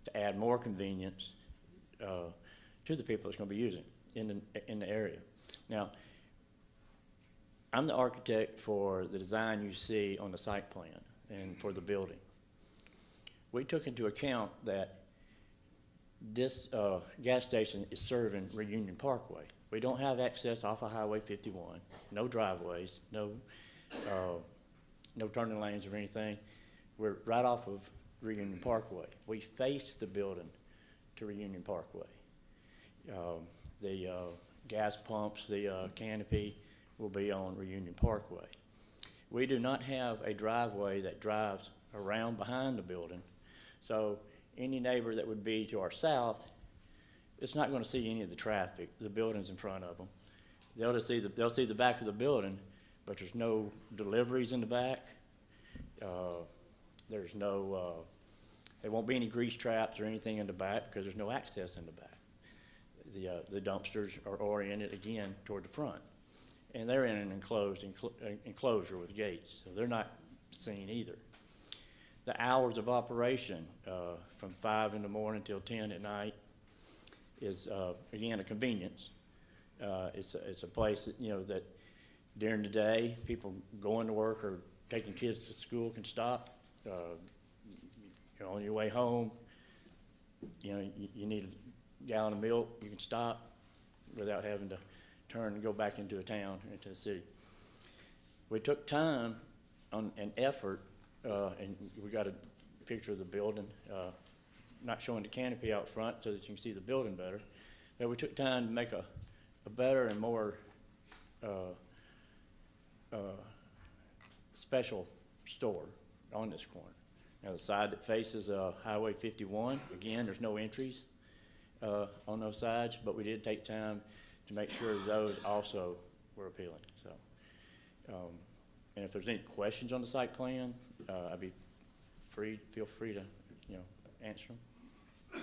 to add more convenience to the people that's gonna be using in the area. Now, I'm the architect for the design you see on the site plan and for the building. We took into account that this gas station is serving Reunion Parkway. We don't have access off of Highway 51, no driveways, no turning lanes or anything. We're right off of Reunion Parkway. We face the building to Reunion Parkway. The gas pumps, the canopy will be on Reunion Parkway. We do not have a driveway that drives around behind the building, so any neighbor that would be to our south, it's not going to see any of the traffic. The building's in front of them. They'll see the back of the building, but there's no deliveries in the back. There's no, there won't be any grease traps or anything in the back because there's no access in the back. The dumpsters are oriented again toward the front, and they're in an enclosed enclosure with gates, so they're not seen either. The hours of operation from 5 in the morning till 10 at night is again a convenience. It's a place that, you know, that during the day people going to work or taking kids to school can stop. You're on your way home, you know, you need a gallon of milk, you can stop without having to turn and go back into a town, into the city. We took time and effort, and we got a picture of the building, not showing the canopy out front so that you can see the building better, but we took time to make a better and more special store on this corner. Now the side that faces Highway 51, again, there's no entries on those sides, but we did take time to make sure those also were appealing. So, and if there's any questions on the site plan, I'd be feel free to, you know, answer them. All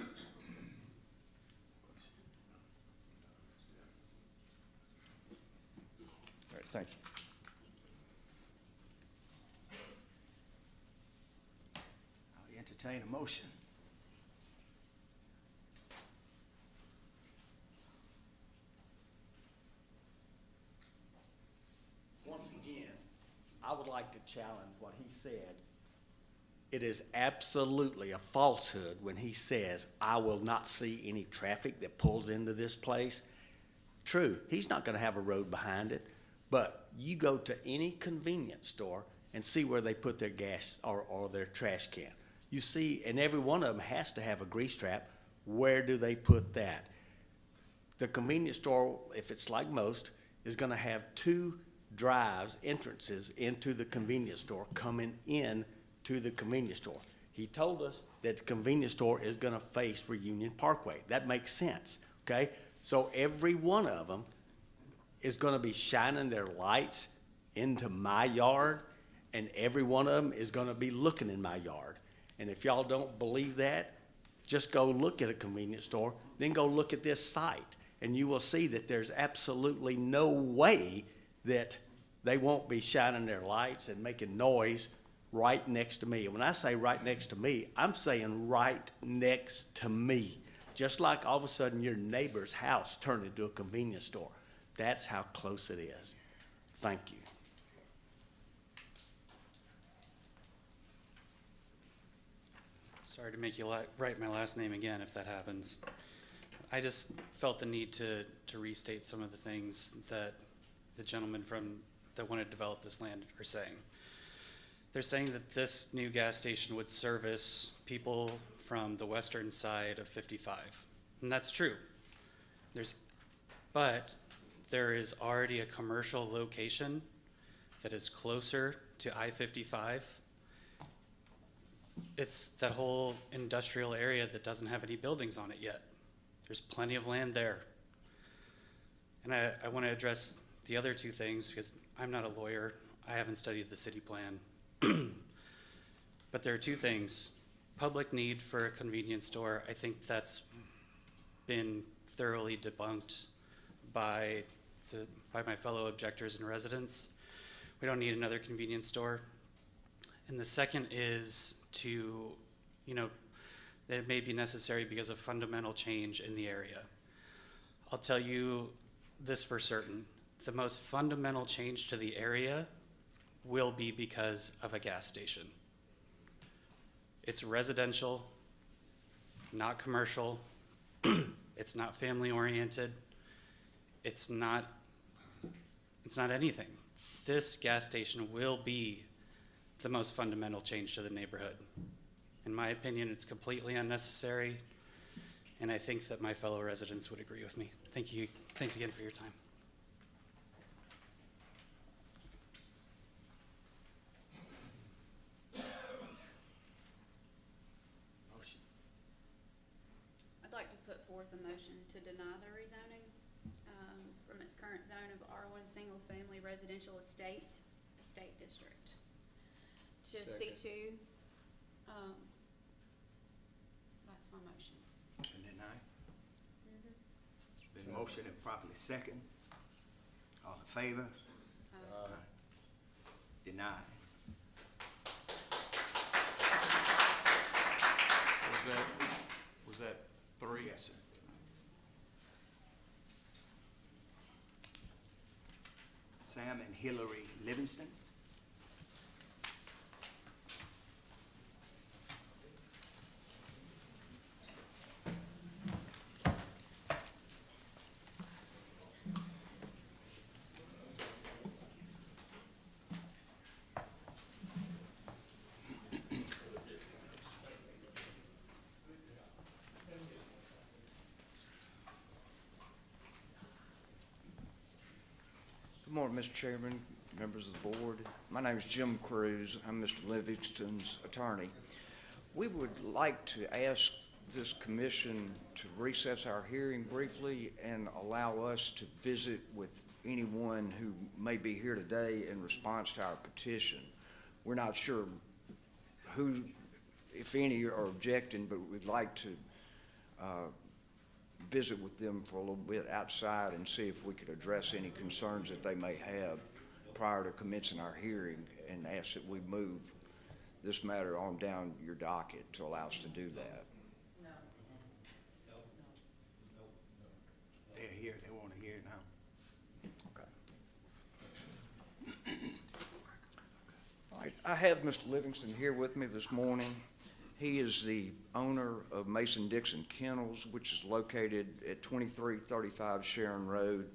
right, thank you. I'll entertain a motion. Once again, I would like to challenge what he said. It is absolutely a falsehood when he says, I will not see any traffic that pulls into this place. True, he's not gonna have a road behind it, but you go to any convenience store and see where they put their gas or their trash can. You see, and every one of them has to have a grease trap. Where do they put that? The convenience store, if it's like most, is gonna have 2 drives, entrances into the convenience store coming in to the convenience store. He told us that the convenience store is gonna face Reunion Parkway. That makes sense, okay? So every one of them is gonna be shining their lights into my yard, and every one of them is gonna be looking in my yard. And if y'all don't believe that, just go look at a convenience store, then go look at this site, and you will see that there's absolutely no way that they won't be shining their lights and making noise right next to me. And when I say right next to me, I'm saying right next to me. Just like all of a sudden your neighbor's house turned into a convenience store. That's how close it is. Thank you. Sorry to make you write my last name again if that happens. I just felt the need to restate some of the things that the gentleman that want to develop this land are saying. They're saying that this new gas station would service people from the western side of 55. And that's true. But there is already a commercial location that is closer to I-55. It's that whole industrial area that doesn't have any buildings on it yet. There's plenty of land there. And I want to address the other 2 things because I'm not a lawyer. I haven't studied the city plan. But there are 2 things. Public need for a convenience store, I think that's been thoroughly debunked by my fellow objectors and residents. We don't need another convenience store. And the second is to, that it may be necessary because of fundamental change in the area. I'll tell you this for certain. The most fundamental change to the area will be because of a gas station. It's residential, not commercial. It's not family oriented. It's not anything. This gas station will be the most fundamental change to the neighborhood. In my opinion, it's completely unnecessary, and I think that my fellow residents would agree with me. Thank you. Thanks again for your time. Motion. I'd like to put forth a motion to deny the rezoning from its current zone of R1 Single Family Residential Estate District to C2. That's my motion. Motion denied. It's been motioned and properly second. All in favor? Denied. Was that three? Yes, sir. Sam and Hillary Livingston. Good morning, Mr. Chairman, members of the board. My name is Jim Cruz. I'm Mr. Livingston's attorney. We would like to ask this commission to recess our hearing briefly and allow us to visit with anyone who may be here today in response to our petition. We're not sure who, if any, are objecting, but we'd like to visit with them for a little bit outside and see if we could address any concerns that they may have prior to commencing our hearing, and ask that we move this matter on down your docket to allow us to do that. They're here, they want to hear it now. Okay. All right, I have Mr. Livingston here with me this morning. He is the owner of Mason-Dixon Kennels, which is located at 2335 Sharon Road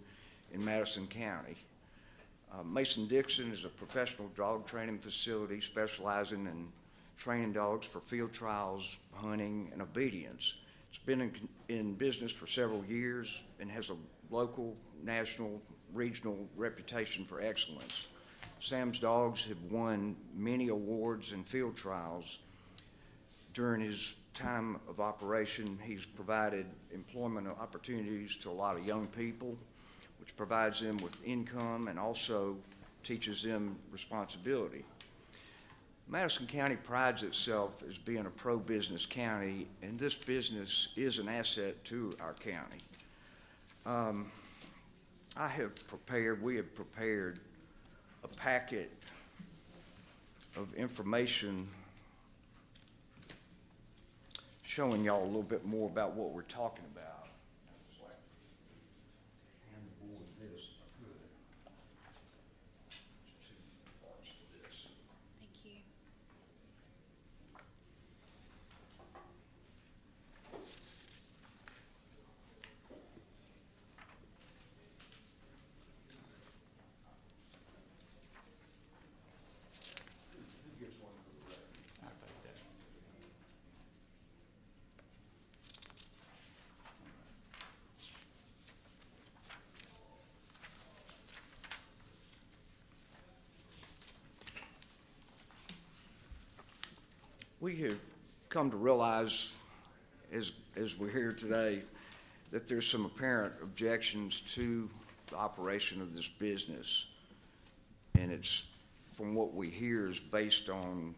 in Madison County. Mason-Dixon is a professional dog training facility specializing in training dogs for field trials, hunting, and obedience. It's been in business for several years and has a local, national, regional reputation for excellence. Sam's dogs have won many awards and field trials. During his time of operation, he's provided employment opportunities to a lot of young people, which provides them with income and also teaches them responsibility. Madison County prides itself as being a pro-business county, and this business is an asset to our county. We have prepared a packet of information showing y'all a little bit more about what we're talking about. Hand the board this if I could. There's two parts to this. Thank you. Who gives one for the record? I'll take that. We have come to realize, as we're here today, that there's some apparent objections to the operation of this business. And it's, from what we hear, is based on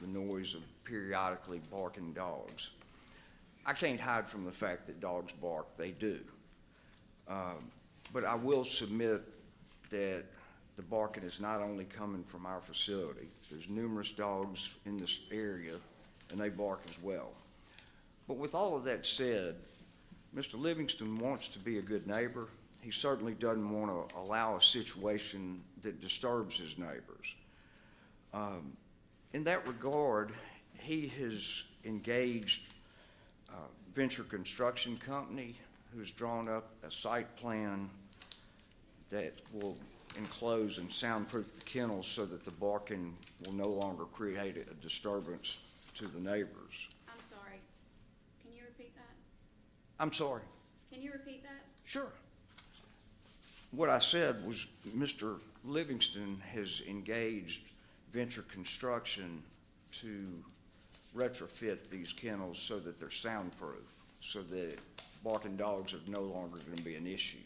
the noise of periodically barking dogs. I can't hide from the fact that dogs bark, they do. But I will submit that the barking is not only coming from our facility. There's numerous dogs in this area, and they bark as well. But with all of that said, Mr. Livingston wants to be a good neighbor. He certainly doesn't want to allow a situation that disturbs his neighbors. In that regard, he has engaged a venture construction company who's drawn up a site plan that will enclose and soundproof the kennels so that the barking will no longer create a disturbance to the neighbors. I'm sorry, can you repeat that? I'm sorry. Can you repeat that? Sure. What I said was Mr. Livingston has engaged venture construction to retrofit these kennels so that they're soundproof, so that barking dogs are no longer going to be an issue.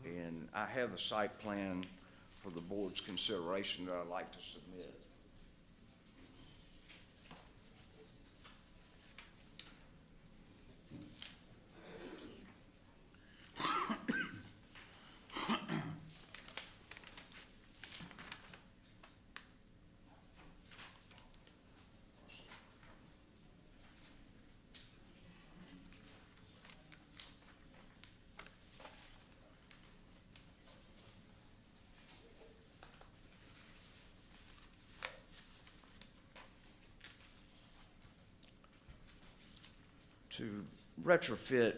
And I have a site plan for the board's consideration that I'd like to submit. To retrofit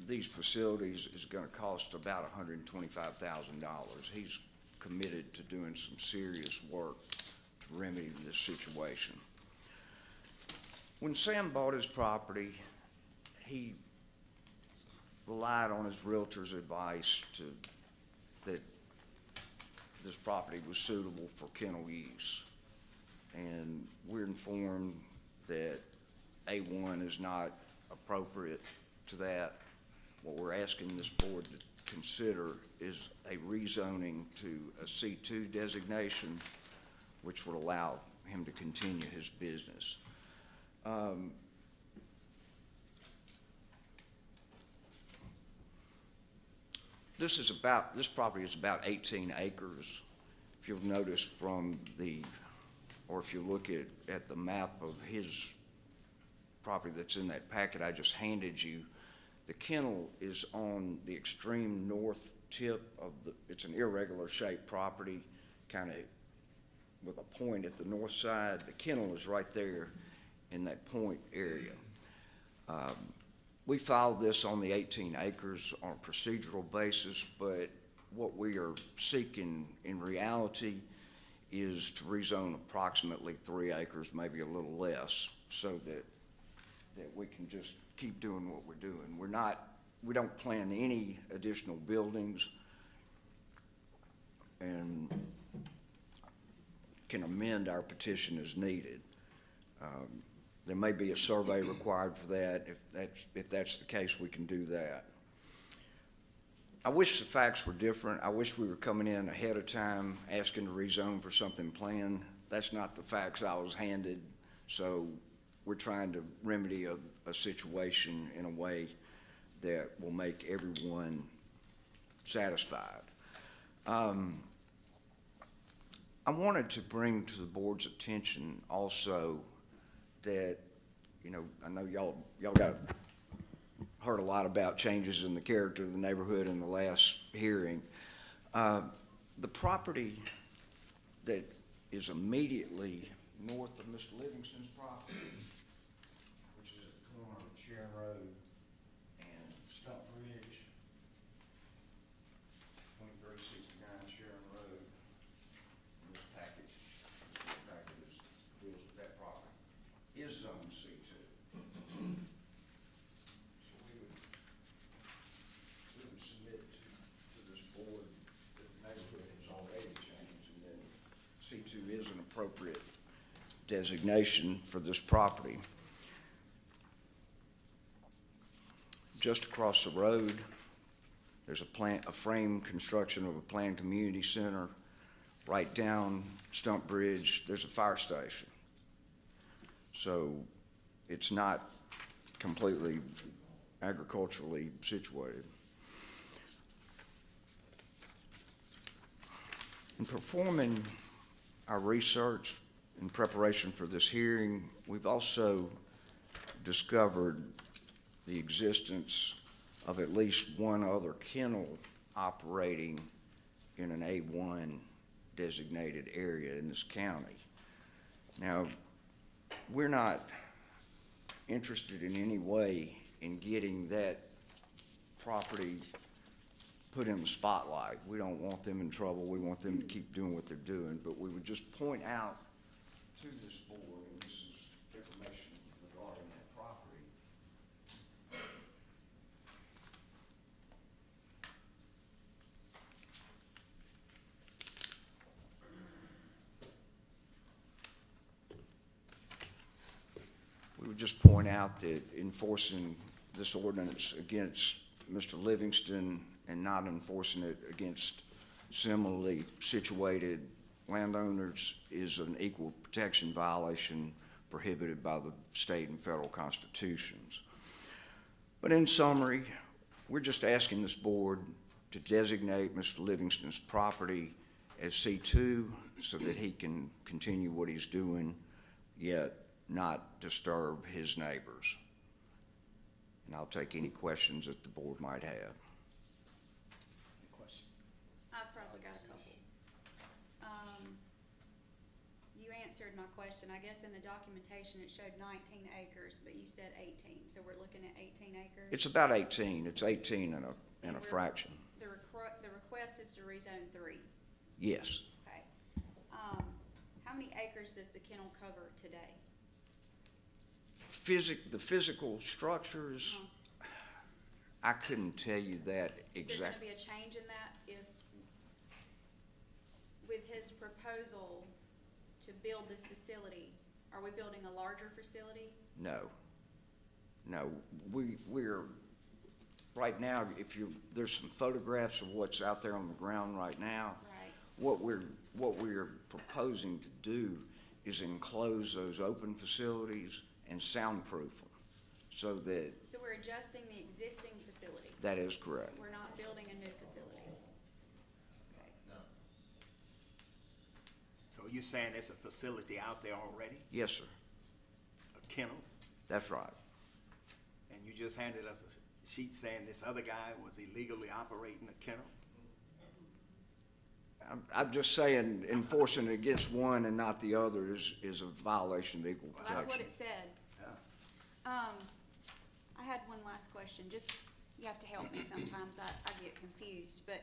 these facilities is going to cost about $125,000. He's committed to doing some serious work to remedy this situation. When Sam bought his property, he relied on his realtor's advice that this property was suitable for kennel use. And we're informed that A1 is not appropriate to that. What we're asking this board to consider is a rezoning to a C2 designation, which would allow him to continue his business. This property is about 18 acres. If you'll notice if you look at the map of his property that's in that packet I just handed you, the kennel is on the extreme north tip of it's an irregular shaped property, kind of with a point at the north side. The kennel is right there in that point area. We filed this on the 18 acres on a procedural basis, but what we are seeking in reality is to rezone approximately 3 acres, maybe a little less, so that we can just keep doing what we're doing. We don't plan any additional buildings and can amend our petition as needed. There may be a survey required for that. If that's the case, we can do that. I wish the facts were different. I wish we were coming in ahead of time asking to rezone for something planned. That's not the facts I was handed, so we're trying to remedy a situation in a way that will make everyone satisfied. I wanted to bring to the board's attention also that, I know y'all got heard a lot about changes in the character of the neighborhood in the last hearing. The property that is immediately north of Mr. Livingston's property, which is at the corner of Sharon Road and Stump Bridge, 2369 Sharon Road. And this package deals with that property, is zone C2. So we would submit to this board that the neighborhood has already changed, and then C2 is an appropriate designation for this property. Just across the road, there's a frame construction of a planned community center. Right down Stump Bridge, there's a fire station. So it's not completely agriculturally situated. In performing our research in preparation for this hearing, we've also discovered the existence of at least one other kennel operating in an A1 designated area in this county. Now, we're not interested in any way in getting that property put in the spotlight. We don't want them in trouble. We want them to keep doing what they're doing, but we would just point out to this board, and this is information regarding that property. We would just point out that enforcing this ordinance against Mr. Livingston and not enforcing it against similarly situated landowners is an equal protection violation prohibited by the state and federal constitutions. But in summary, we're just asking this board to designate Mr. Livingston's property as C2 so that he can continue what he's doing, yet not disturb his neighbors. And I'll take any questions that the board might have. I've probably got a couple. You answered my question. I guess in the documentation it showed 19 acres, but you said 18, so we're looking at 18 acres? It's about 18. It's 18 and a fraction. The request is to rezone 3? Yes. Okay. How many acres does the kennel cover today? The physical structures, I couldn't tell you that Is there gonna exactly. be a change in that if, with his proposal to build this facility, are we building a larger facility? No. No, we're, right now, there's some photographs of what's out there on the ground right now. Right. What we're proposing to do is enclose those open facilities and soundproof them, so that, So we're adjusting the existing facility? that is correct. We're not building a new facility? Okay. So you're saying there's a facility out there already, Yes, sir, a kennel, that's right. and you just handed us a sheet saying this other guy was illegally operating a kennel? I'm just saying enforcing it against one and not the other is a violation of equal Well, protection. that's what it said. Yeah. I had one last question, just, you have to help me sometimes, I get confused, but,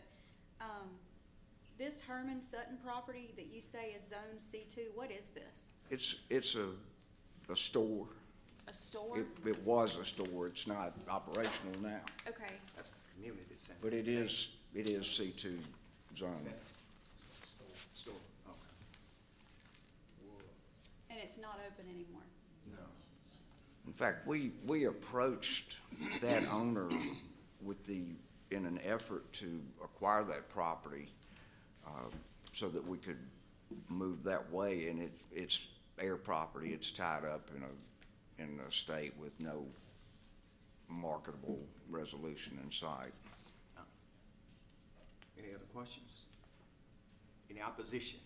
this Herman Sutton property that you say is zone C2, what is this? It's a store. A store? It was a store. It's not operational now, Okay, That's a community center. but it is C2 zone. Store, okay. and it's not open anymore? No. In fact, we approached that owner in an effort to acquire that property, so that we could move that way, and it's air property. It's tied up in a state with no marketable resolution in sight. Any other questions? Any opposition?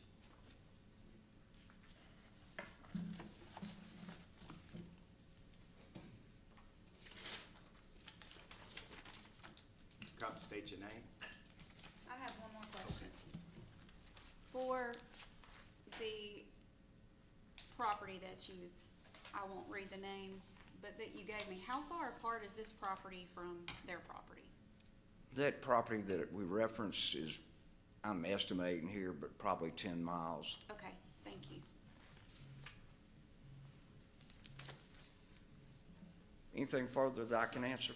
Come state your name. I have one more question. For the property that I won't read the name, but that you gave me, how far apart is this property from their property? That property that we reference is, I'm estimating here, but probably 10 miles. Okay, thank you. Anything further that I can answer?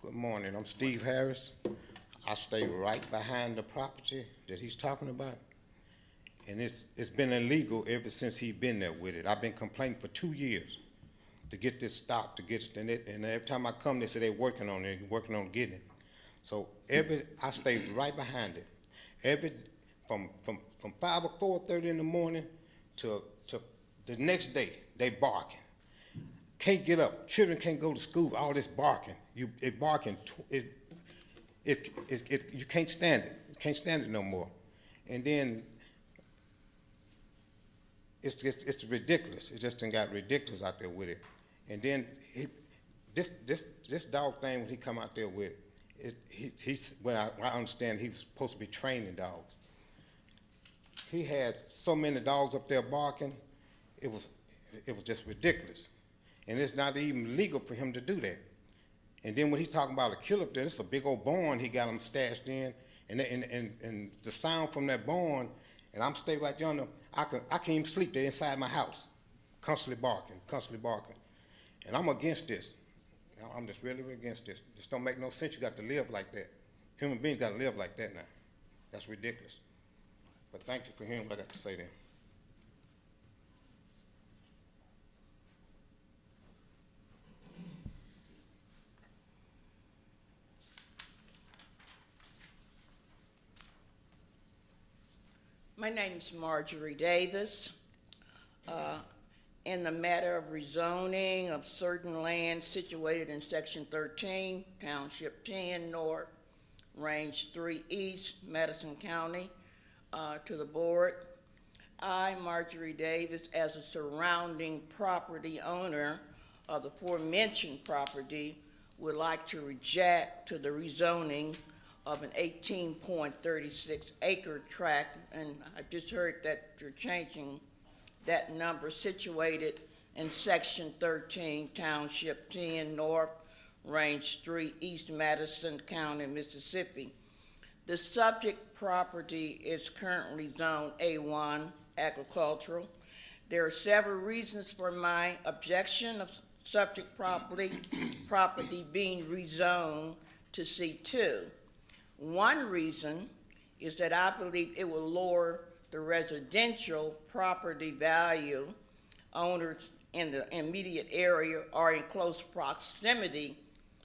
Good morning, I'm Steve Harris. I stay right behind the property that he's talking about. And it's been illegal ever since he been there with it. I've been complaining for 2 years to get this stopped, and every time I come, they say they're working on it, working on getting it. So I stay right behind it. From 5 or 4:30 in the morning to the next day, they barking. can't get up. Children can't go to school. All this barking. You can't stand it. You can't stand it no more. And then it's ridiculous. It just done got ridiculous out there with it. And then this dog thing when he come out there with, he's when I understand he was supposed to be training dogs. He had so many dogs up there barking, it was just ridiculous. And it's not even legal for him to do that. And then when he's talking about a kill up there, it's a big old barn he got him stashed in, and the sound from that barn, and I'm staying right yonder, I can't even sleep there inside my house, constantly barking. And I'm against this. I'm just really against this. This don't make no sense. You got to live like that. Human beings got to live like that now. That's ridiculous. But thank you for hearing what I got to say then. My name's Marjorie Davis. In the matter of rezoning of certain land situated in Section 13, Township 10 North, Range 3 East, Madison County, to the board. I, Marjorie Davis, as a surrounding property owner of the aforementioned property, would like to reject to the rezoning of an 18.36 acre tract, and I just heard that you're changing that number, situated in Section 13, Township 10 North, Range 3 East, Madison County, Mississippi. The subject property is currently zoned A1, agricultural. There are several reasons for my objection of subject property being rezoned to C2. One reason is that I believe it will lower the residential property value. Owners in the immediate area are in close proximity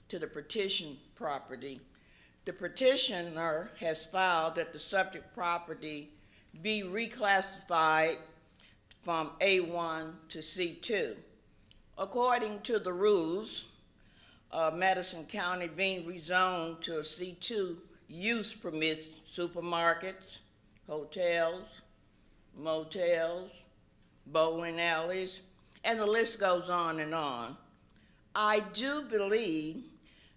to the petition property. The petitioner has filed that the subject property be reclassified from A1 to C2. According to the rules of Madison County, being rezoned to a C2 use permits supermarkets, hotels, motels, bowling alleys, and the list goes on and on. I do believe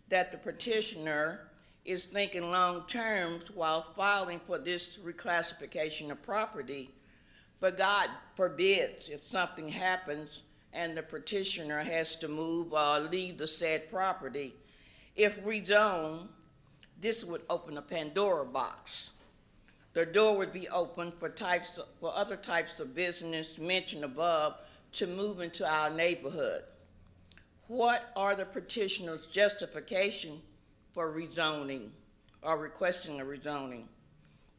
that the petitioner is thinking long term while filing for this reclassification of property, but God forbids if something happens and the petitioner has to move or leave the said property. If rezoned, this would open a Pandora box. The door would be open for other types of business mentioned above to move into our neighborhood. What are the petitioner's justification for rezoning or requesting a rezoning?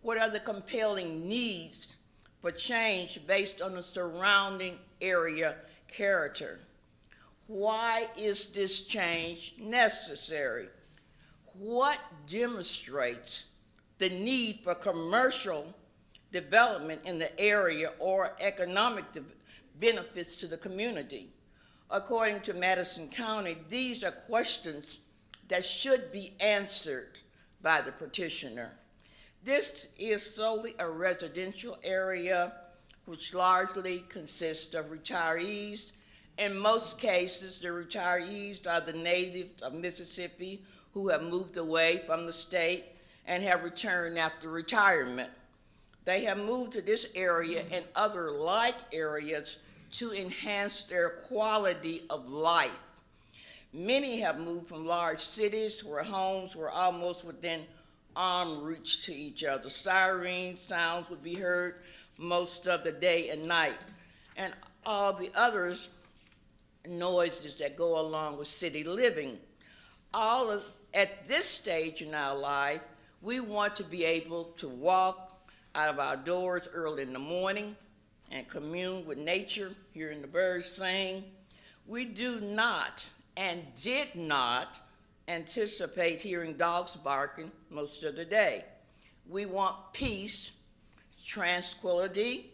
What are the compelling needs for change based on the surrounding area character? Why is this change necessary? What demonstrates the need for commercial development in the area or economic benefits to the community? According to Madison County, these are questions that should be answered by the petitioner. This is solely a residential area which largely consists of retirees. In most cases, the retirees are the natives of Mississippi who have moved away from the state and have returned after retirement. They have moved to this area and other like areas to enhance their quality of life. Many have moved from large cities where homes were almost within arm reach to each other. Siren sounds would be heard most of the day and night, and all the others noises that go along with city living. At this stage in our life, we want to be able to walk out of our doors early in the morning and commune with nature, hearing the birds sing. We do not and did not anticipate hearing dogs barking most of the day. We want peace, tranquility,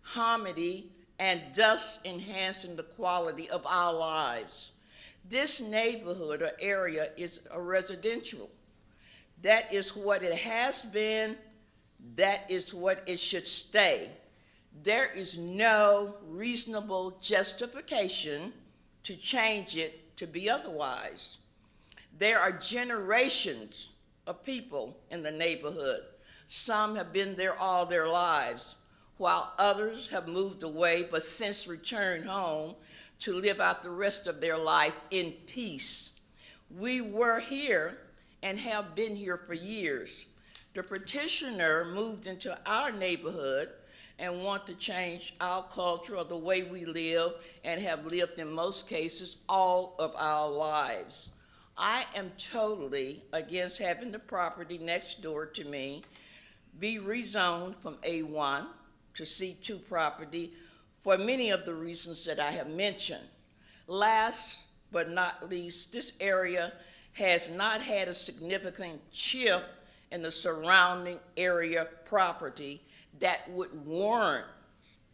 harmony, and thus enhancing the quality of our lives. This neighborhood or area is a residential. That is what it has been. That is what it should stay. There is no reasonable justification to change it to be otherwise. There are generations of people in the neighborhood. Some have been there all their lives, while others have moved away but since returned home to live out the rest of their life in peace. We were here and have been here for years. The petitioner moved into our neighborhood and want to change our culture or the way we live and have lived in most cases all of our lives. I am totally against having the property next door to me be rezoned from A1 to C2 property for many of the reasons that I have mentioned. Last but not least, this area has not had a significant shift in the surrounding area property that would warrant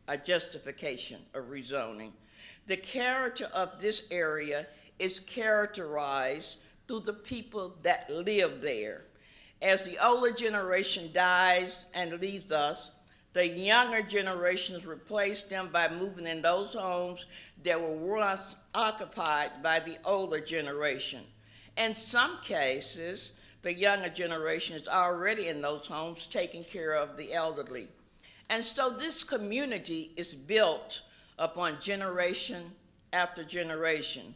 a justification of rezoning. The character of this area is characterized through the people that live there. As the older generation dies and leaves us, the younger generations replace them by moving in those homes that were once occupied by the older generation. In some cases, the younger generation is already in those homes taking care of the elderly. And so this community is built upon generation after generation.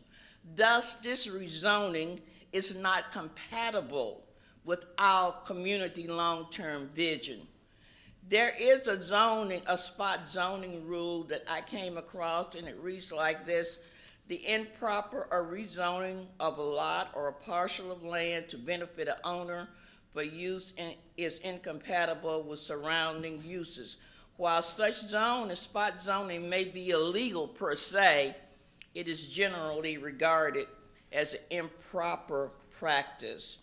Thus, this rezoning is not compatible with our community long-term vision. There is a spot zoning rule that I came across, and it reads like this: the improper or rezoning of a lot or a parcel of land to benefit an owner for use is incompatible with surrounding uses. While such zone and spot zoning may be illegal per se, it is generally regarded as an improper practice.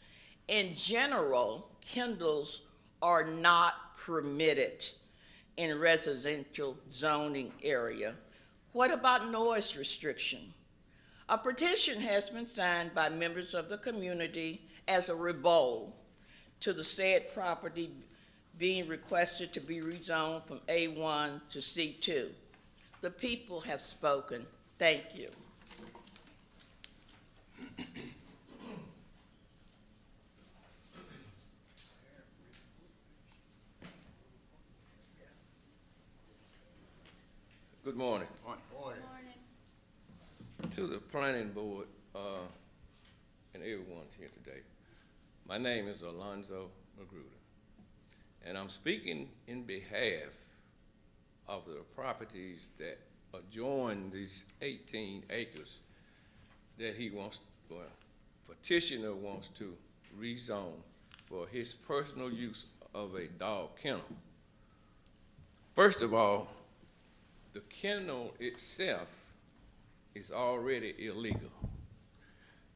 In general, kindles are not permitted in residential zoning area. What about noise restriction? A petition has been signed by members of the community as a rebuttal to the said property being requested to be rezoned from A1 to C2. The people have spoken. Thank you. Good morning. Morning. To the planning board and everyone here today, my name is Alonzo Magruder, and I'm speaking in behalf of the properties that adjoin these 18 acres that he wants, well, petitioner wants to rezone for his personal use of a dog kennel. First of all, the kennel itself is already illegal.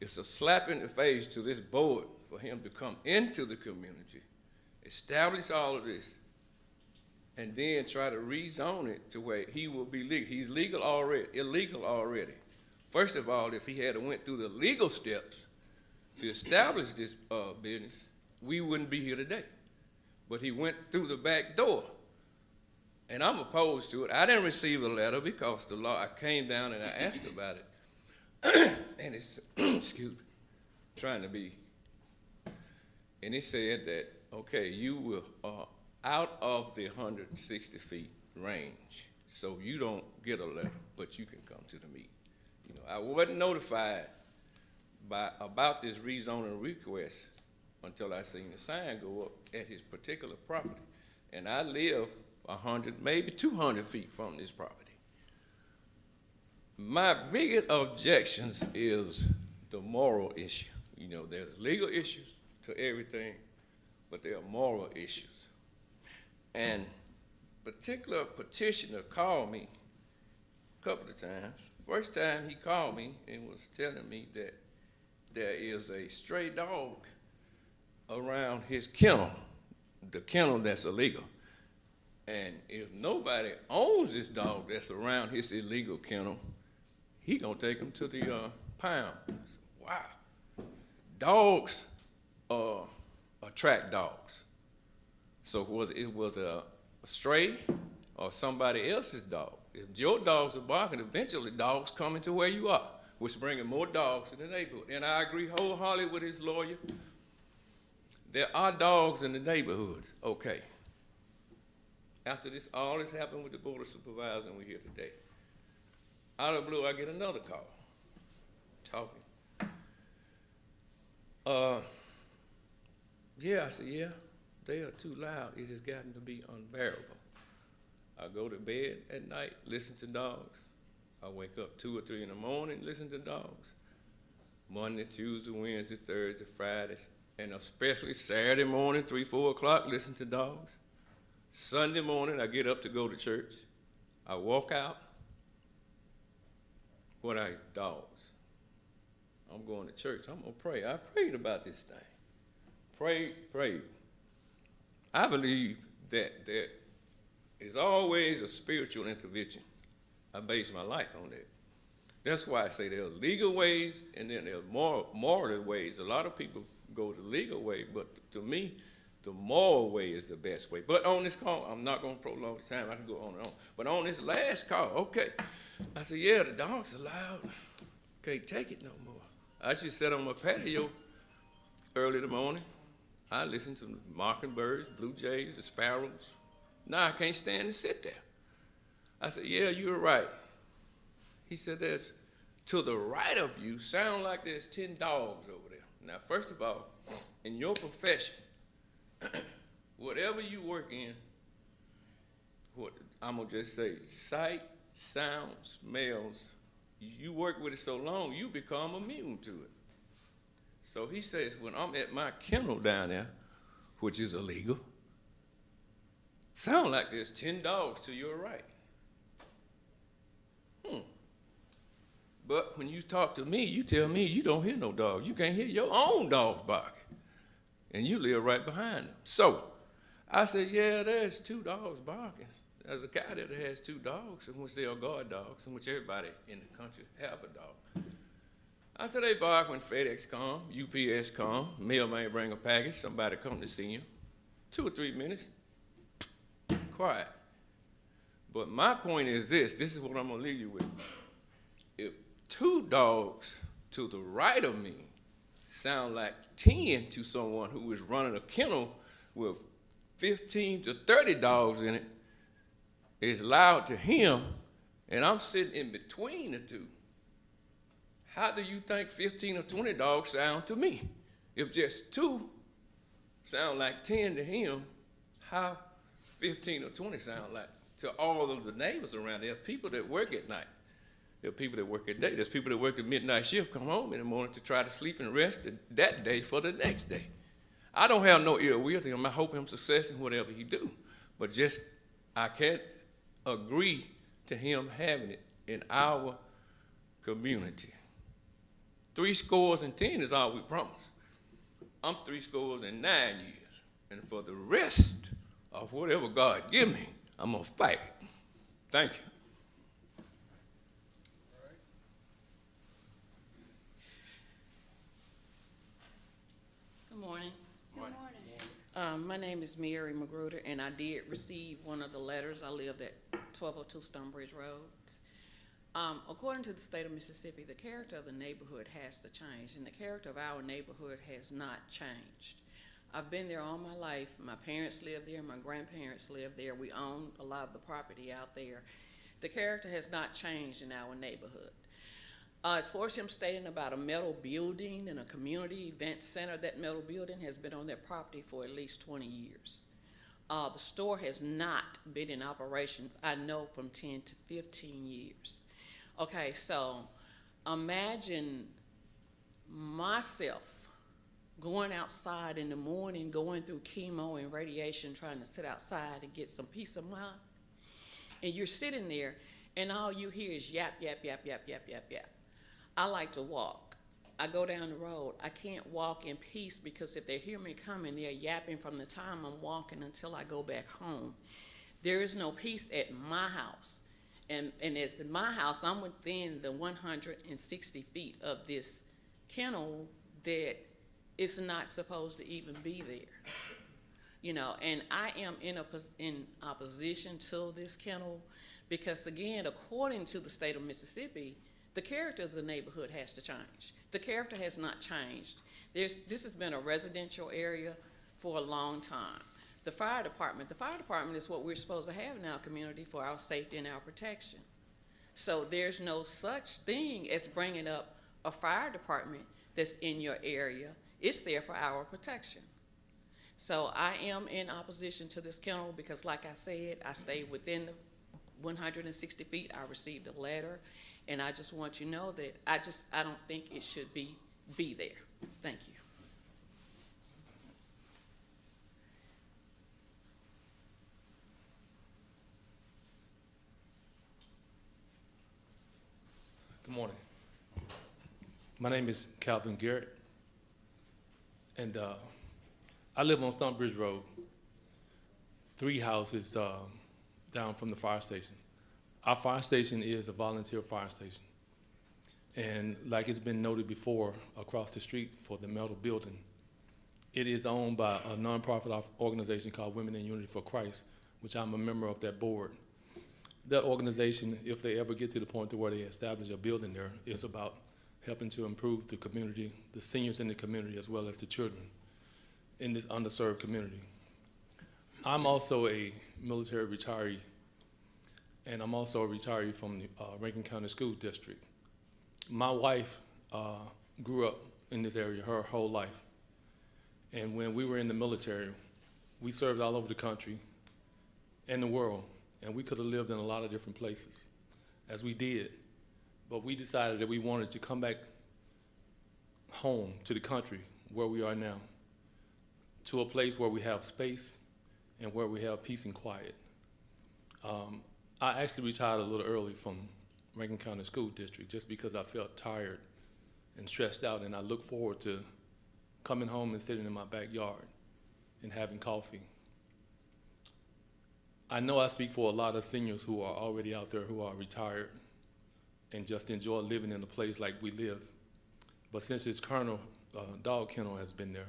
It's a slap in the face to this board for him to come into the community, establish all of this, and then try to rezone it to where he will be legal. He's illegal already. First of all, if he had went through the legal steps to establish this business, we wouldn't be here today. But he went through the back door. And I'm opposed to it. I didn't receive a letter because the law, I came down and I asked about it. And it's, excuse me, trying to be, and it said that, okay, you will, out of the 160 feet range, so you don't get a letter, but you can come to the meeting. You know, I wasn't notified about this rezoning request until I seen the sign go up at his particular property. And I live 100, maybe 200 feet from this property. My biggest objections is the moral issue. You know, there's legal issues to everything, but there are moral issues. And particular petitioner called me a couple of times. First time he called me and was telling me that there is a stray dog around his kennel, the kennel that's illegal. And if nobody owns this dog that's around his illegal kennel, he gonna take him to the pound. I said, wow. Dogs attract dogs. So it was a stray or somebody else's dog. If your dogs are barking, eventually dogs coming to where you are, which is bringing more dogs to the neighborhood. And I agree wholeheartedly with his lawyer. There are dogs in the neighborhoods, okay. After all this happened with the Board of Supervisors and we're here today, out of the blue, I get another call, talking. Yeah, I said, yeah, they are too loud. It has gotten to be unbearable. I go to bed at night, listen to dogs. I wake up 2 or 3 in the morning, listen to dogs. Monday, Tuesday, Wednesday, Thursday, Friday, and especially Saturday morning, 3, 4 o'clock, listen to dogs. Sunday morning, I get up to go to church. I walk out. What are dogs? I'm going to church. I'm going to pray. I prayed about this thing. Prayed. I believe that there is always a spiritual intervention. I base my life on that. That's why I say there are legal ways and then there are moral ways. A lot of people go the legal way, but to me, the moral way is the best way. But on this call, I'm not going to prolong the time. I can go on and on. But on this last call, okay, I said, yeah, the dogs are loud. Can't take it no more. I just sat on my patio early in the morning. I listened to the mockingbirds, blue jays, the sparrows. Now I can't stand and sit there. I said, yeah, you're right. He said, there's to the right of you sound like there's 10 dogs over there. Now, first of all, in your profession, whatever you work in, what I'm gonna just say, sight, sound, smells, you work with it so long, you become immune to it. So he says, when I'm at my kennel down there, which is illegal, sound like there's 10 dogs to your right. But when you talk to me, you tell me you don't hear no dogs. You can't hear your own dogs barking. And you live right behind them. So I said, yeah, there's 2 dogs barking. There's a guy that has 2 dogs, in which they are guard dogs, in which everybody in the country have a dog. I said, they bark when FedEx come, UPS come, mailman bring a package, somebody come to see him. 2 or 3 minutes, quiet. But my point is this is what I'm gonna leave you with. If 2 dogs to the right of me sound like 10 to someone who is running a kennel with 15 to 30 dogs in it, it's loud to him, and I'm sitting in between the 2. How do you think 15 or 20 dogs sound to me? If just 2 sound like 10 to him, how 15 or 20 sound like to all of the neighbors around there? People that work at night. There are people that work at day. There's people that work the midnight shift, come home in the morning to try to sleep and rest that day for the next day. I don't have no ill will to him. I hope him success in whatever he do. But just, I can't agree to him having it in our community. 70 is all we promise. I'm 69 years. And for the rest of whatever God give me, I'm gonna fight it. Thank you. Good morning. Good morning. My name is Mary Magruder, and I did receive one of the letters. I lived at 1202 Stonebridge Road. According to the state of Mississippi, the character of the neighborhood has to change, and the character of our neighborhood has not changed. I've been there all my life. My parents lived there. My grandparents lived there. We own a lot of the property out there. The character has not changed in our neighborhood. As far as him stating about a metal building and a community event center, that metal building has been on their property for at least 20 years. The store has not been in operation, I know, from 10 to 15 years. Okay, so imagine myself going outside in the morning, going through chemo and radiation, trying to sit outside and get some peace of mind. And you're sitting there, and all you hear is yap, yap, yap, yap, yap, yap, yap. I like to walk. I go down the road. I can't walk in peace because if they hear me coming, they're yapping from the time I'm walking until I go back home. There is no peace at my house. And as in my house, I'm within the 160 feet of this kennel that is not supposed to even be there. You know, and I am in opposition to this kennel because, again, according to the state of Mississippi, the character of the neighborhood has to change. The character has not changed. This has been a residential area for a long time. The fire department is what we're supposed to have in our community for our safety and our protection. So there's no such thing as bringing up a fire department that's in your area. It's there for our protection. So I am in opposition to this kennel because, like I said, I stayed within the 160 feet. I received a letter, and I just want you to know that I don't think it should be there. Thank you. Good morning. My name is Calvin Garrett, and I live on Stumpbridge Road, 3 houses down from the fire station. Our fire station is a volunteer fire station. And like it's been noted before, across the street for the metal building, it is owned by a nonprofit organization called Women in Unity for Christ, which I'm a member of that board. That organization, if they ever get to the point to where they establish a building there, is about helping to improve the community, the seniors in the community, as well as the children in this underserved community. I'm also a military retiree, and I'm also a retiree from the Rankin County School District. My wife grew up in this area her whole life, and when we were in the military, we served all over the country and the world, and we could have lived in a lot of different places, as we did, but we decided that we wanted to come back home to the country where we are now, to a place where we have space and where we have peace and quiet. I actually retired a little early from Rankin County School District just because I felt tired and stressed out, and I look forward to coming home and sitting in my backyard and having coffee. I know I speak for a lot of seniors who are already out there who are retired and just enjoy living in a place like we live. But since this dog kennel has been there,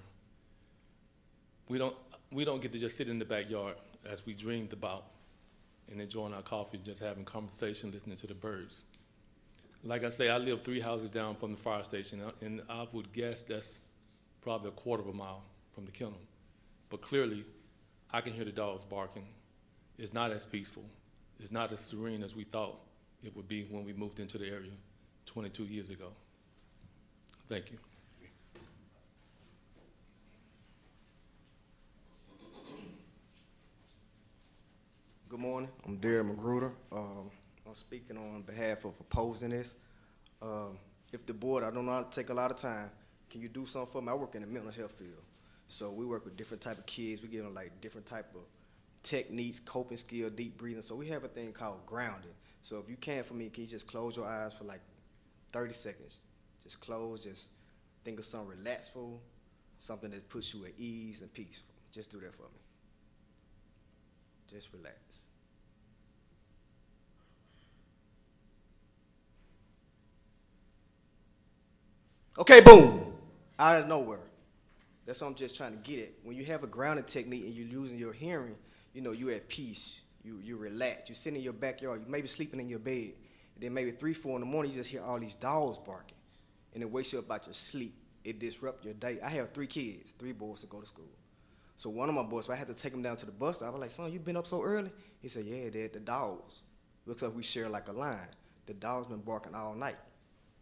we don't get to just sit in the backyard as we dreamed about and enjoying our coffee, just having conversation, listening to the birds. Like I say, I live 3 houses down from the fire station, and I would guess that's probably a quarter of a mile from the kennel. But clearly, I can hear the dogs barking. It's not as peaceful. It's not as serene as we thought it would be when we moved into the area 22 years ago. Thank you. Good morning. I'm Derek Magruder. I'm speaking on behalf of opposing this. If the board, I don't know how to take a lot of time, can you do something for me? I work in the mental health field. So we work with different type of kids. We give them like different type of techniques, coping skill, deep breathing. So we have a thing called grounding. So if you can for me, can you just close your eyes for like 30 seconds? Just close, just think of something relaxful, something that puts you at ease and peaceful. Just do that for me. Just relax. Okay, boom, out of nowhere. That's what I'm just trying to get at. When you have a grounding technique and you're losing your hearing, you know, you're at peace, you relax. You're sitting in your backyard, you may be sleeping in your bed, and then maybe 3, 4 in the morning, you just hear all these dogs barking, and it wakes you up out your sleep. It disrupts your day. I have 3 kids, 3 boys to go to school. So one of my boys, so I had to take him down to the bus stop. I was like, son, you been up so early? He said, yeah, Dad, the dogs. Looks like we share like a line. The dogs been barking all night.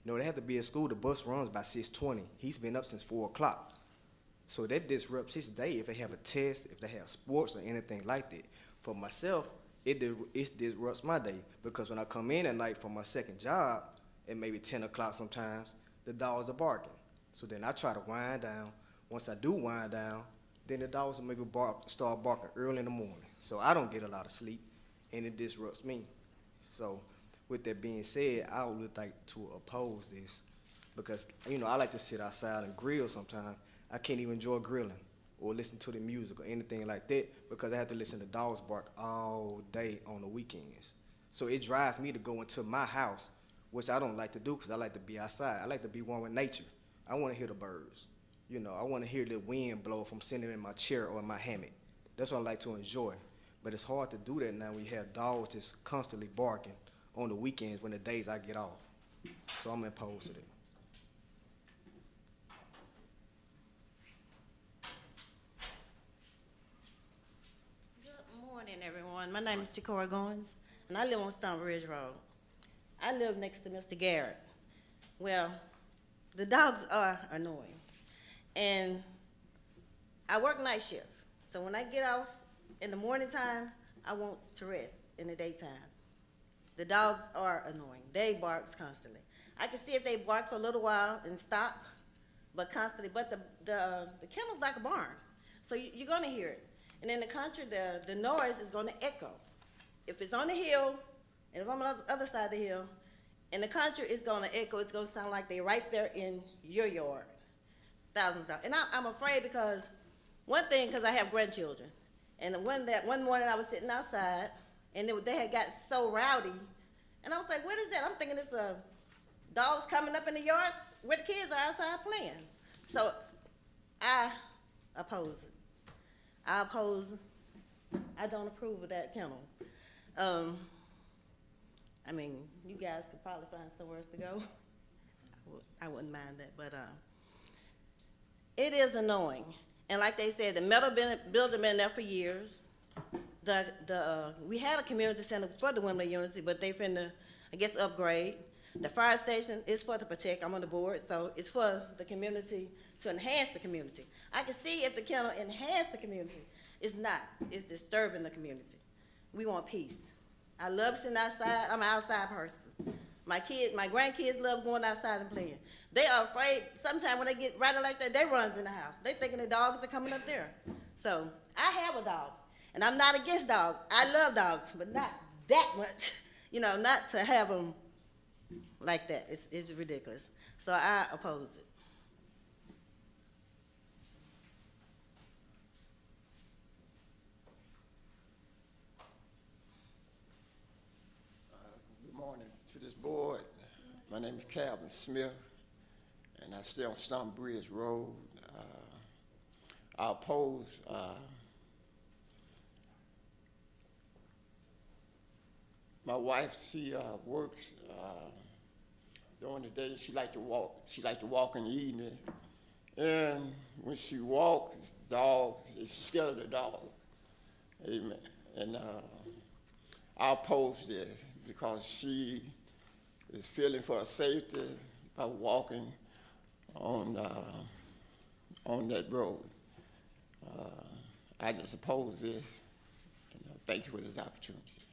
You know, they have to be at school. The bus runs by 6:20. He's been up since 4 o'clock. So that disrupts his day if they have a test, if they have sports or anything like that. For myself, it disrupts my day because when I come in at night from my second job, at maybe 10 o'clock sometimes, the dogs are barking. So then I try to wind down. Once I do wind down, then the dogs will maybe start barking early in the morning. So I don't get a lot of sleep, and it disrupts me. So with that being said, I would like to oppose this because, you know, I like to sit outside and grill sometimes. I can't even enjoy grilling. or listen to the music or anything like that because I have to listen to dogs bark all day on the weekends. So it drives me to go into my house, which I don't like to do because I like to be outside. I like to be one with nature. I want to hear the birds. You know, I want to hear the wind blow if I'm sitting in my chair or in my hammock. That's what I like to enjoy. But it's hard to do that now when you have dogs just constantly barking on the weekends when the days I get off. So I'm opposed to that. Good morning, everyone. My name is Sikora Goins, and I live on Stonebridge Road. I live next to Mr. Garrett. Well, the dogs are annoying, and I work night shift. So when I get off in the morning time, I want to rest in the daytime. The dogs are annoying. They bark constantly. I can see if they bark for a little while and stop, but constantly. But the kennel's like a barn, so you're gonna hear it. And in the country, the noise is gonna echo. If it's on the hill, and if I'm on the other side of the hill, in the country, it's gonna echo. It's gonna sound like they're right there in your yard. Thousands of dogs. And I'm afraid because one thing, because I have grandchildren, and one morning I was sitting outside, and they had got so rowdy, and I was like, what is that? I'm thinking it's dogs coming up in the yard where the kids are outside playing. So I oppose it. I don't approve of that kennel. I mean, you guys could probably find somewhere else to go. I wouldn't mind that, but it is annoying. And like they said, the metal building been there for years. We had a community center for the Women of Unity, but they finna, I guess, upgrade. The fire station is for the protect. I'm on the board, so it's for the community to enhance the community. I can see if the kennel enhance the community. It's not. It's disturbing the community. We want peace. I love sitting outside. I'm an outside person. My grandkids love going outside and playing. They are afraid. Sometimes when they get rattled like that, they runs in the house. They thinking the dogs are coming up there. So I have a dog, and I'm not against dogs. I love dogs, but not that much. You know, not to have them like that. It's ridiculous. So I oppose it. Good morning to this board. My name is Calvin Smith, and I stay on Stonebridge Road. I oppose my wife. She works during the day. She like to walk. She like to walk in the evening, and when she walks, dogs. She's scared of the dogs. Amen. And I oppose this because she is feeling for her safety by walking on that road. I just oppose this. Thank you for this opportunity.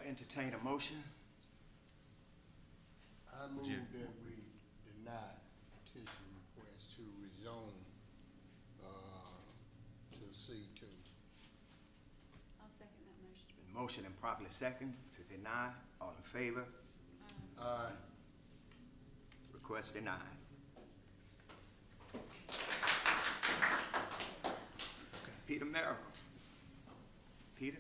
Entertain a motion. I move that we deny petition request to rezone to C2. I'll second that motion. Motion and properly second to deny. All in favor? Aye. Request denied. Peter Merrill. Peter?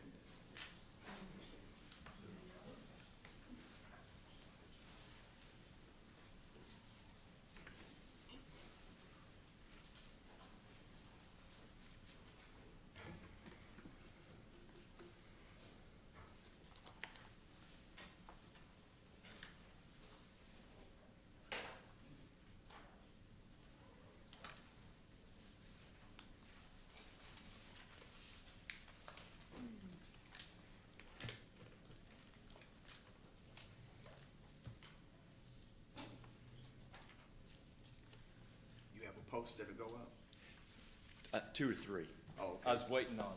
Poster to go up? 2 or 3. Oh, okay. I was waiting on.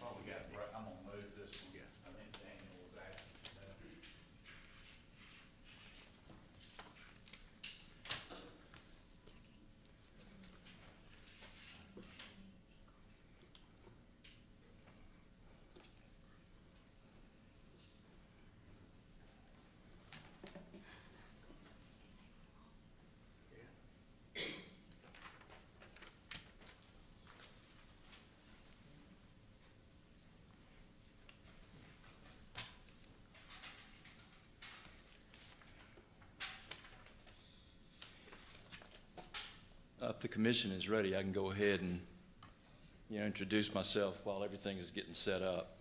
Oh, we got, I'm gonna move this one. I think Daniel was asking for that. the commission is ready, I can go ahead and, introduce myself while everything is getting set up.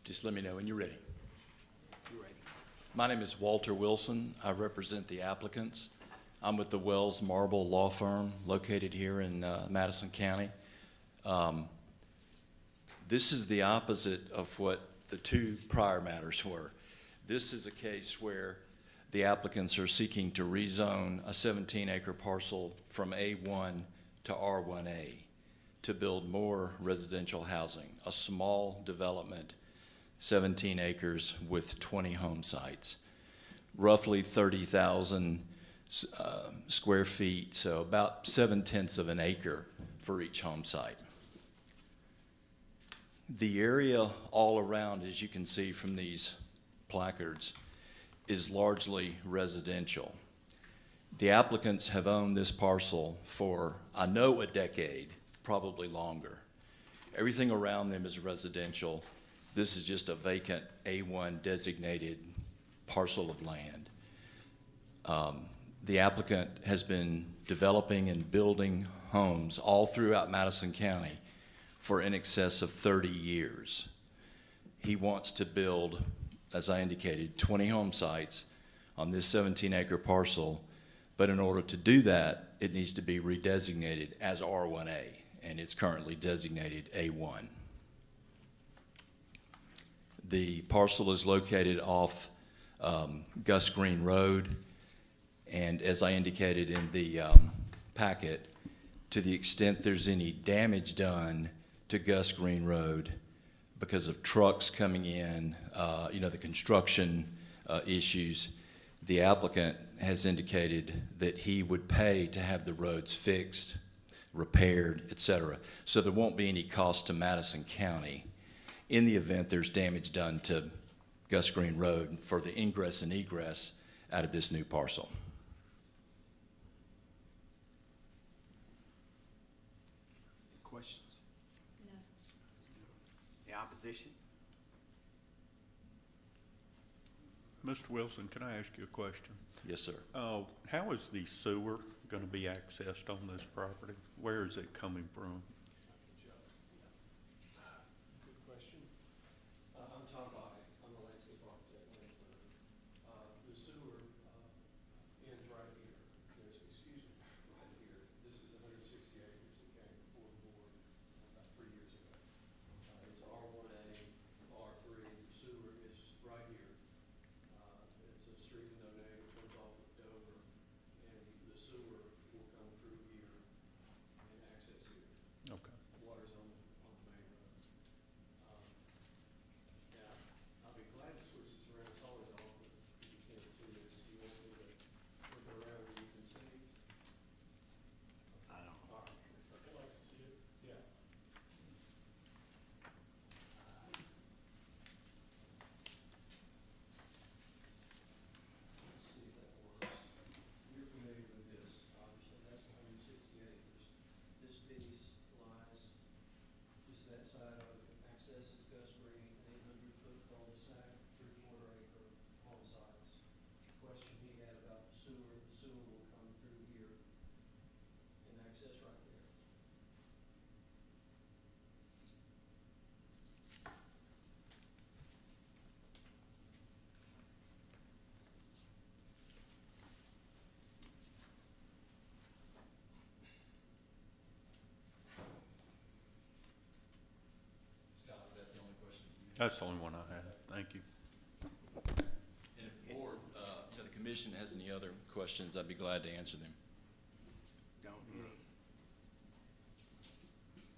Just let me know when you're ready. My name is Walter Wilson. I represent the applicants. I'm with the Wells Marble Law Firm located here in Madison County. This is the opposite of what the two prior matters were. This is a case where the applicants are seeking to rezone a 17-acre parcel from A1 to R1A to build more residential housing, a small development, 17 acres with 20 home sites, roughly 30,000 square feet, so about 7/10 of an acre for each home site. The area all around, as you can see from these placards, is largely residential. The applicants have owned this parcel for, I know, a decade, probably longer. Everything around them is residential. This is just a vacant A1 designated parcel of land. The applicant has been developing and building homes all throughout Madison County for in excess of 30 years. He wants to build, as I indicated, 20 home sites on this 17-acre parcel, but in order to do that, it needs to be redesignated as R1A, and it's currently designated A1. The parcel is located off Gus Green Road, and as I indicated in the packet, to the extent there's any damage done to Gus Green Road because of trucks coming in, the construction issues, the applicant has indicated that he would pay to have the roads fixed, repaired, et cetera. So there won't be any cost to Madison County in the event there's damage done to Gus Green Road for the ingress and egress out of this new parcel. Questions? No. Any opposition? Mr. Wilson, can I ask you a question? Yes, sir. How is the sewer going to be accessed on this property? Where is it coming from? I'm Tom Bobby. I'm the landscape architect. The sewer ends right here. There's, right here. This is 160 acres that came before the board about 3 years ago. It's R1A, R3. The sewer is right here. It's a street with no name. It comes off of Dover, and the sewer will come through here and access here. That's the only one I had. Thank you. And if the board, the commission has any other questions, I'd be glad to answer them. Don't any.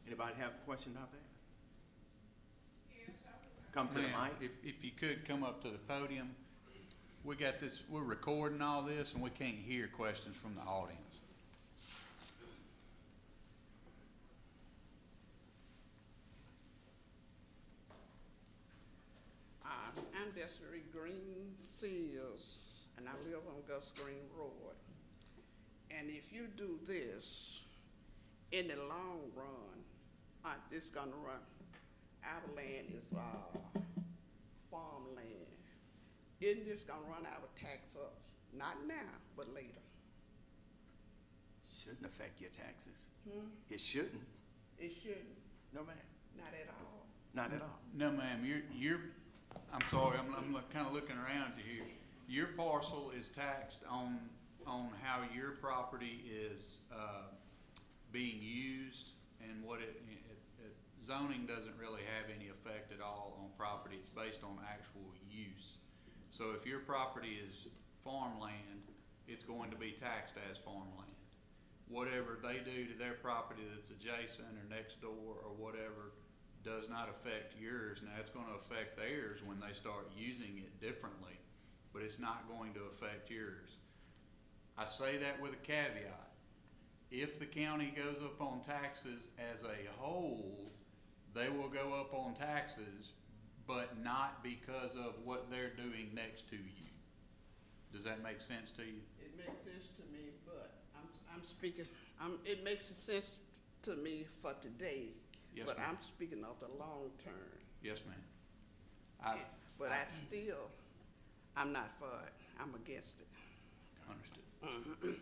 Anybody have questions out there? Come to the Ma'am, mic. if you could come up to the podium. We got this, we're recording all this and we can't hear questions from the audience. I'm Desiree Green Seals, and I live on Gus Green Road. And if you do this, in the long run, this gonna run, our land is farmland. Isn't this gonna run our tax up? Not now, but later. Shouldn't affect your taxes. Hmm? It shouldn't. It shouldn't. No, ma'am. Not at all. Not at all. No, ma'am, I'm sorry, I'm kind of looking around to here. Your parcel is taxed on how your property is, being used and what zoning doesn't really have any effect at all on property. It's based on actual use. So if your property is farmland, it's going to be taxed as farmland. Whatever they do to their property that's adjacent or next door or whatever does not affect yours. Now, it's gonna affect theirs when they start using it differently, but it's not going to affect yours. I say that with a caveat. If the county goes up on taxes as a whole, they will go up on taxes, but not because of what they're doing next to you. Does that make sense to you? It makes sense to me, but I'm speaking, it makes sense to me for today. Yes, but ma'am. I'm speaking of the long term. Yes, ma'am. I'm not for it. I'm against it. Understood.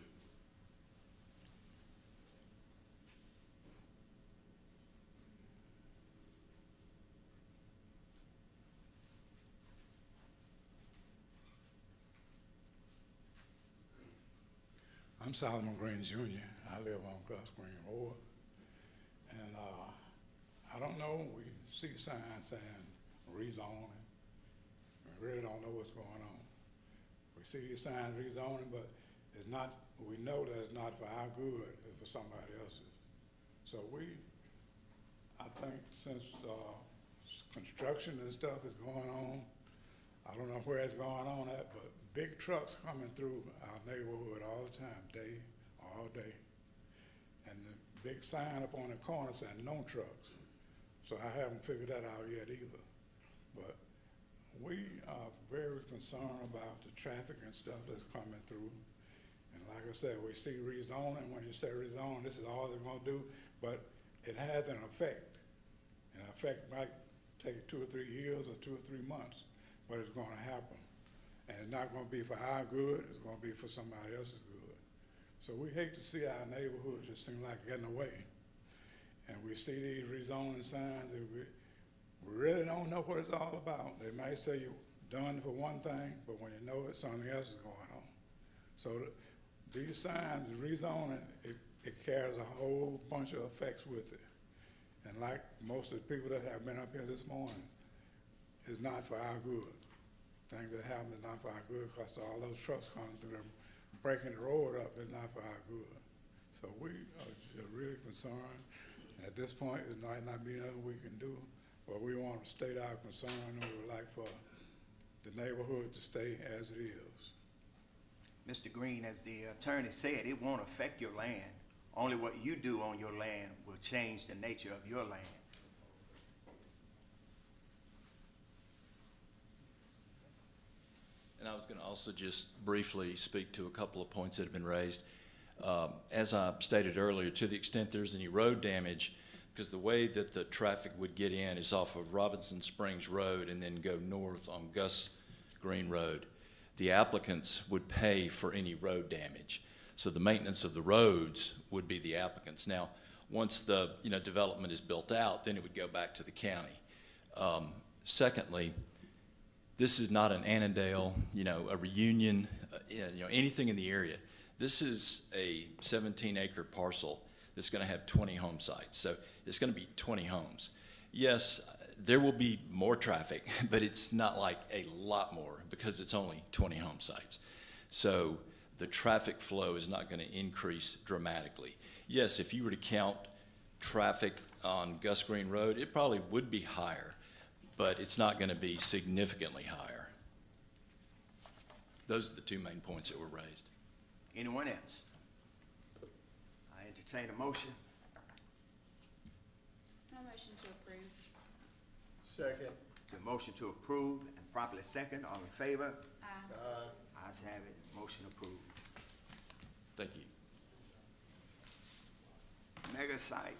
I'm Solomon Green Jr. I live on Gus Green Road. And I don't know, we see signs saying rezoning. We really don't know what's going on. We see these signs rezoning, but it's not, we know that it's not for our good, it's for somebody else's. So I think since construction and stuff is going on, I don't know where it's going on at, but big trucks coming through our neighborhood all the time, all day. And the big sign up on the corner saying no trucks. So I haven't figured that out yet either. But we are very concerned about the traffic and stuff that's coming through. And like I said, we see rezoning. When you say rezone, this is all they're gonna do, but it has an effect. An effect might take 2 or 3 years or 2 or 3 months, but it's gonna happen. And it's not gonna be for our good, it's gonna be for somebody else's good. So we hate to see our neighborhood just seem like getting away. And we see these rezoning signs, and we really don't know what it's all about. They might say you're done for one thing, but when you know it, something else is going on. So these signs, rezoning, it carries a whole bunch of effects with it. And like most of the people that have been up here this morning, it's not for our good. Things that happen is not for our good, because all those trucks coming through them, breaking the road up, is not for our good. So we are just really concerned. At this point, it might not be nothing we can do, but we want to state our concern, and we would like for the neighborhood to stay as it is. Mr. Green, as the attorney said, it won't affect your land. Only what you do on your land will change the nature of your land. And I was going to also just briefly speak to a couple of points that have been raised. As I stated earlier, to the extent there's any road damage, because the way that the traffic would get in is off of Robinson Springs Road and then go north on Gus Green Road, the applicants would pay for any road damage. So the maintenance of the roads would be the applicants. Now, once the development is built out, then it would go back to the county. Secondly, this is not an Annandale, a Reunion, anything in the area. This is a 17-acre parcel that's going to have 20 home sites. So it's going to be 20 homes. Yes, there will be more traffic, but it's not like a lot more because it's only 20 home sites. So the traffic flow is not going to increase dramatically. Yes, if you were to count traffic on Gus Green Road, it probably would be higher, but it's not going to be significantly higher. Those are the two main points that were raised. Anyone else? I entertain a motion. No motion to approve. Second. The motion to approve and properly second. All in favor? Aye. Ayes have it. Motion approved. Thank you. Mega site.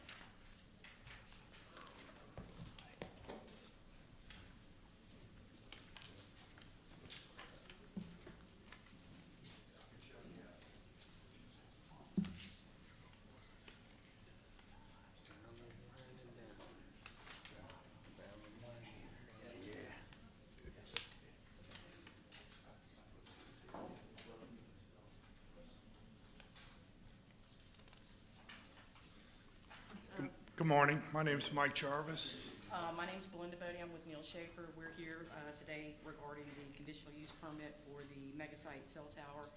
Good morning. My name is Mike Jarvis. My name's Belinda Bodie. I'm with Neil Schaefer. We're here today regarding the conditional use permit for the Megasite cell tower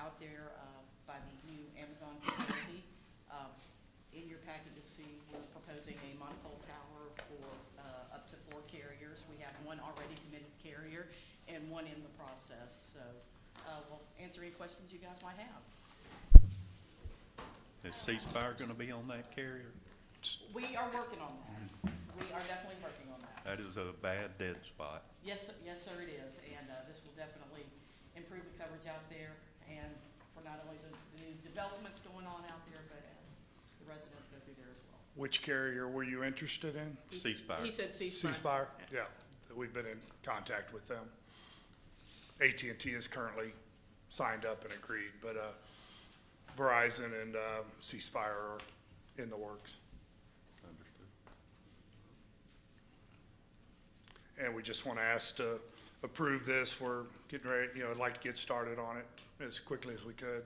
out there by the new Amazon facility. In your packet, you'll see we're proposing a monopole tower for up to 4 carriers. We have one already committed carrier and one in the process. So we'll answer any questions you guys might have. Is C-Spire gonna be on that carrier? We are working on that. We are definitely working on that. That is a bad dead spot. Yes, yes, sir, it is, and this will definitely improve the coverage out there, and for not only the new developments going on out there, but as the residents go through there as well. Which carrier were you interested in? C-Spire. He said C-Spire. C-Spire? Yeah, we've been in contact with them. AT&T is currently signed up and agreed, but Verizon and C-Spire are in the works. And we just want to ask to approve this. We're getting ready, I'd like to get started on it as quickly as we could.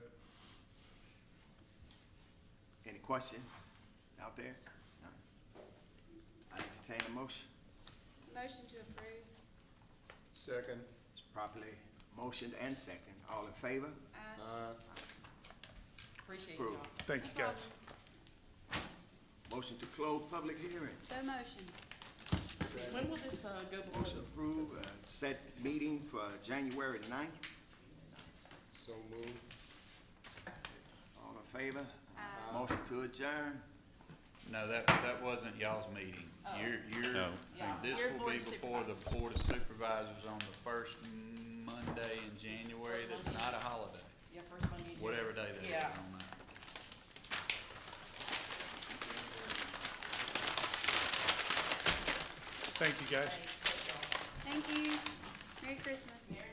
Any questions out there? No. I entertain a motion. Motion to approve. Second. It's properly motioned and second. All in favor? Aye. Appreciate Approved. y'all. Thank you, guys. Motion to close public hearing. So motion. When will this go before Motion the approved, set meeting for January 9th. So moved. All in favor? Motion to adjourn. No, that wasn't y'all's meeting. Oh. No. Yeah. This Your will Board be of before the Board of Supervisors on the first Monday in January. First That's Monday. not a holiday, Yeah, first Monday. in whatever day January. that is Yeah. on that. Thank you, guys. Thanks, y'all. Thank you. Merry Christmas. Merry